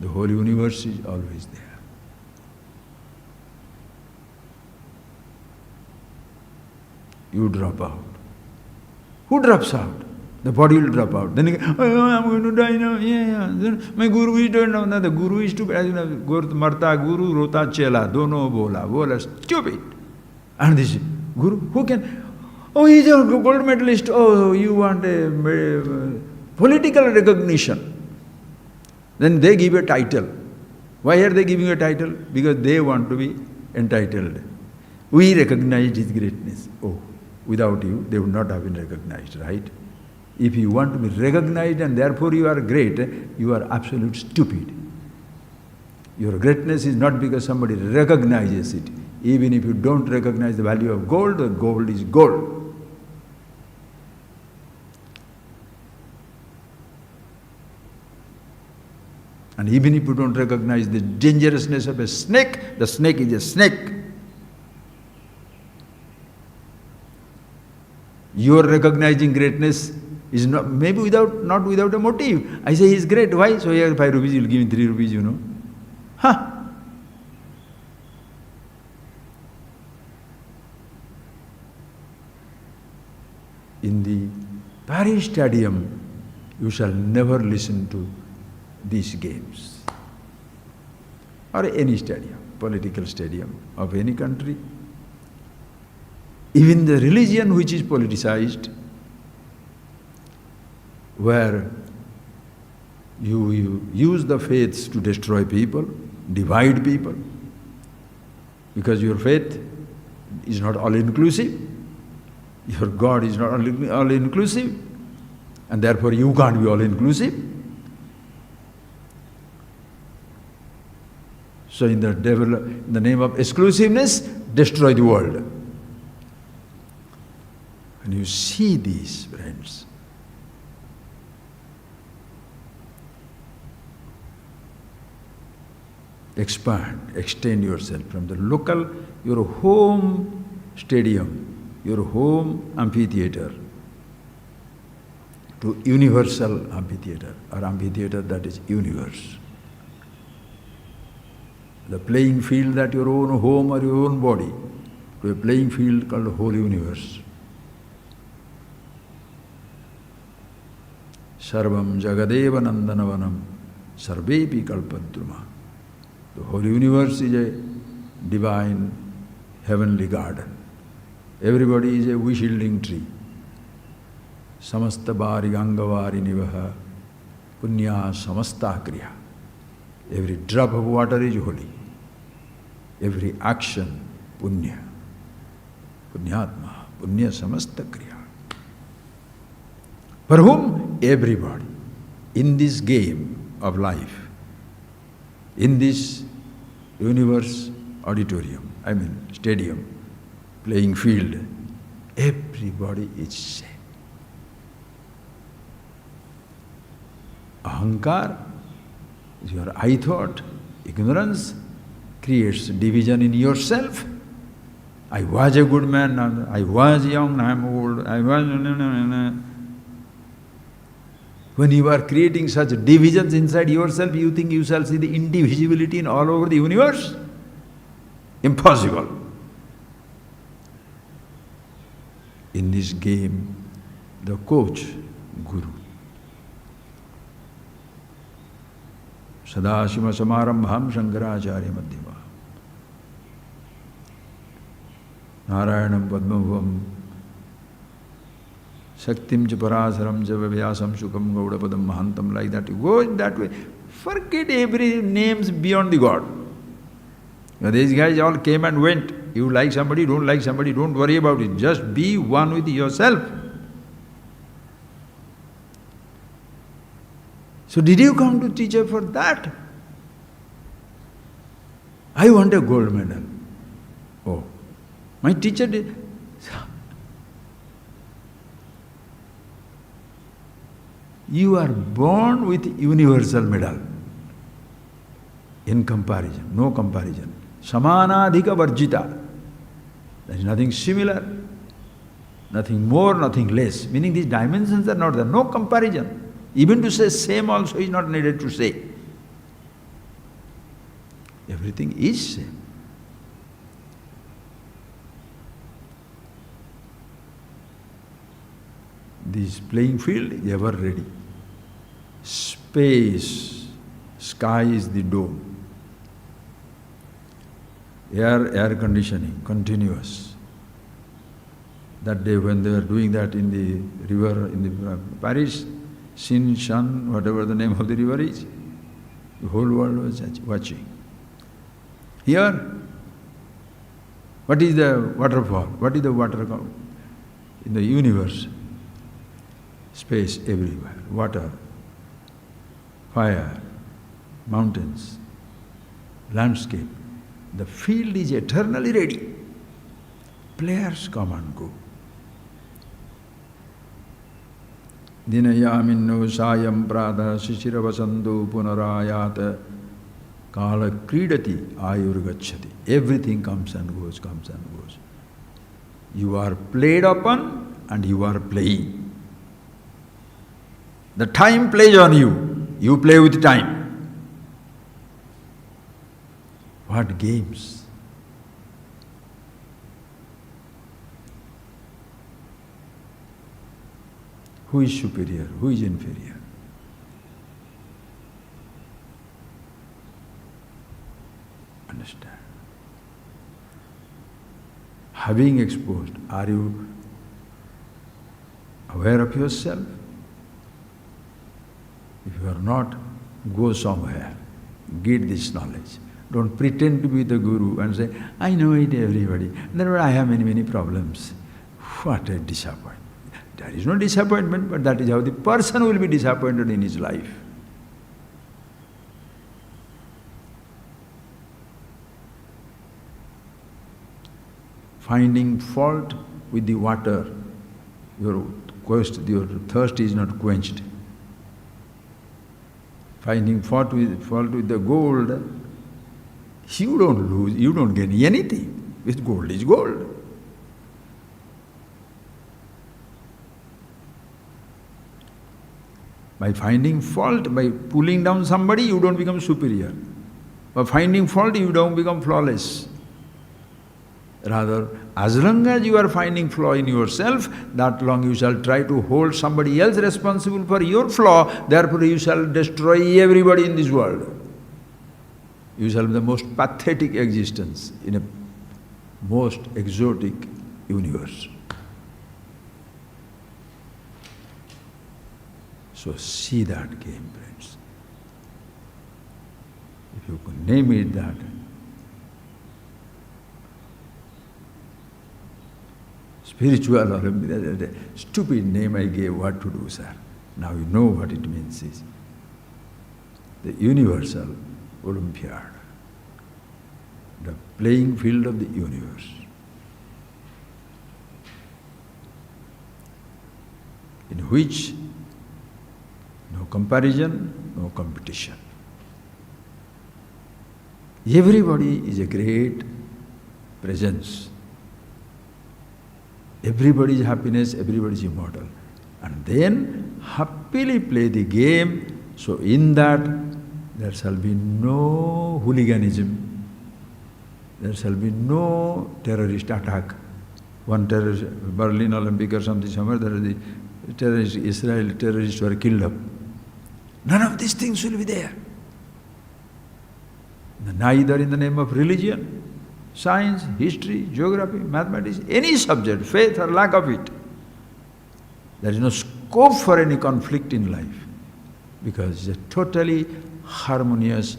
The whole universe is always there. You drop out. Who drops out? The body will drop out. Then you go, oh, I'm going to die now. Yeah. Then my guru is doing now. The guru is stupid. As you know, Marta guru, rota chela, dono bola, stupid. And this guru, who can? Oh, he's a gold medalist. Oh, you want a political recognition. Then they give a title. Why are they giving a title? Because they want to be entitled. We recognize his greatness. Oh, without you, they would not have been recognized, right? If you want to be recognized and therefore you are great, you are absolute stupid. Your greatness is not because somebody recognizes it. Even if you don't recognize the value of gold, the gold is gold. And even if you don't recognize the dangerousness of a snake, the snake is a snake. Your recognizing greatness is not, maybe not without a motive. I say he is great. Why? So here 5 rupees, you will give me 3 rupees, you know. Huh? In the Paris Stadium, you shall never listen to these games. Or any stadium, political stadium of any country. Even the religion which is politicized, where you use the faiths to destroy people, divide people, because your faith is not all-inclusive, your God is not all-inclusive, and therefore you can't be all-inclusive. So in the name of exclusiveness, destroy the world. And you see these, friends. Expand, extend yourself from the local, your home stadium, your home amphitheater, to universal amphitheater, or amphitheater that is universe. The playing field that your own home or your own body, to a playing field called the whole universe. Sarvam Jagadeva Nandanavanam Sarvepi Kalpadruma. The whole universe is a divine, heavenly garden. Everybody is a wish-yielding tree. Samasta bari gangavari nivaha punya samasta kriya. Every drop of water is holy. Every action, punya. Punyatma, punya samasta kriya. For whom? Everybody. In this game of life, in this universe auditorium, stadium, playing field, everybody is same. Ahankar is your I thought, ignorance creates division in yourself. I was a good man, I was young, I am old, I was... When you are creating such divisions inside yourself, you think you shall see the indivisibility in all over the universe? Impossible. In this game, the coach, Guru. Sadashima Samarambham Shankaracharya Madhyama. Narayanam Padmabhavam Shaktim cha Parasaram cha Vyasam Shukam Gaudapadam Mahantam, like that. You go in that way. Forget every names beyond the God. Now these guys all came and went. You like somebody, don't like somebody, don't worry about it. Just be one with yourself. So did you come to teacher for that? I want a gold medal. Oh, My teacher did. You are born with universal medal. In comparison, no comparison. Samanadhika varjita. There is nothing similar, nothing more, nothing less. Meaning these dimensions are not there, no comparison. Even to say same also is not needed to say. Everything is same. This playing field is ever ready. Space, sky is the dome. Air conditioning, continuous. That day when they were doing that in the river, in the Paris, Sin, Shan, whatever the name of the river is, the whole world was watching. Here, what is the waterfall? What is the water in the universe? Space everywhere, water, fire, mountains, landscape. The field is eternally ready. Players come and go. Dinayaminno sayam prada shishiravasandu punarayata kala kridati ayurgachati. Everything comes and goes, comes and goes. You are played upon and you are playing. The time plays on you. You play with time. What games? Who is superior? Who is inferior? Understand. Having exposed, are you aware of yourself? If you are not, go somewhere, get this knowledge. Don't pretend to be the guru and say, I know it, everybody. Then I have many, many problems. What a disappointment. There is no disappointment, but that is how the person will be disappointed in his life. Finding fault with the water, your thirst is not quenched. Finding fault with the gold, you don't lose, you don't gain anything. With gold is gold. By finding fault, by pulling down somebody, you don't become superior. By finding fault, you don't become flawless. Rather, as long as you are finding flaw in yourself, that long you shall try to hold somebody else responsible for your flaw, therefore you shall destroy everybody in this world. You shall have the most pathetic existence in a most exotic universe. So see that game, friends. If you could name it that, spiritual Olympiad, stupid name I gave, what to do, sir? Now you know what it means is the universal Olympiad, the playing field of the universe. In which no comparison, no competition. Everybody is a great presence. Everybody's happiness, everybody is immortal. And then happily play the game, so in that there shall be no hooliganism, there shall be no terrorist attack. One terrorist, Berlin Olympic or something somewhere, there is the terrorist, Israel terrorists were killed up. None of these things will be there. Neither in the name of religion, science, history, geography, mathematics, any subject, faith or lack of it. There is no scope for any conflict in life because it's a totally harmonious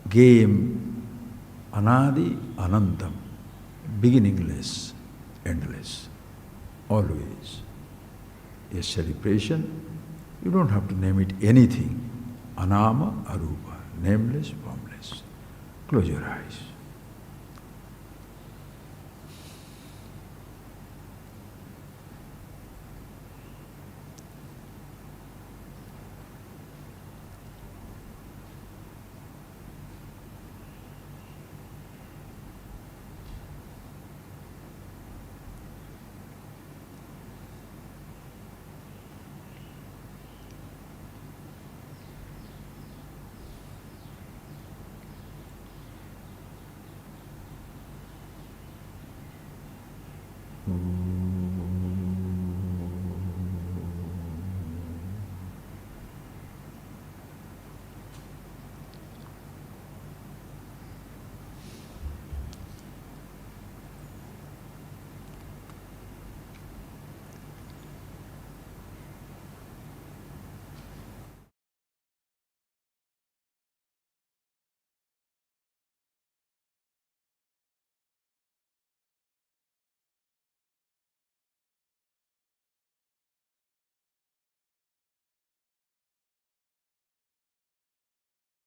game, anadi anantam, beginningless, endless, always. A celebration, you don't have to name it anything. Anama, arupa, nameless, formless. Close your eyes.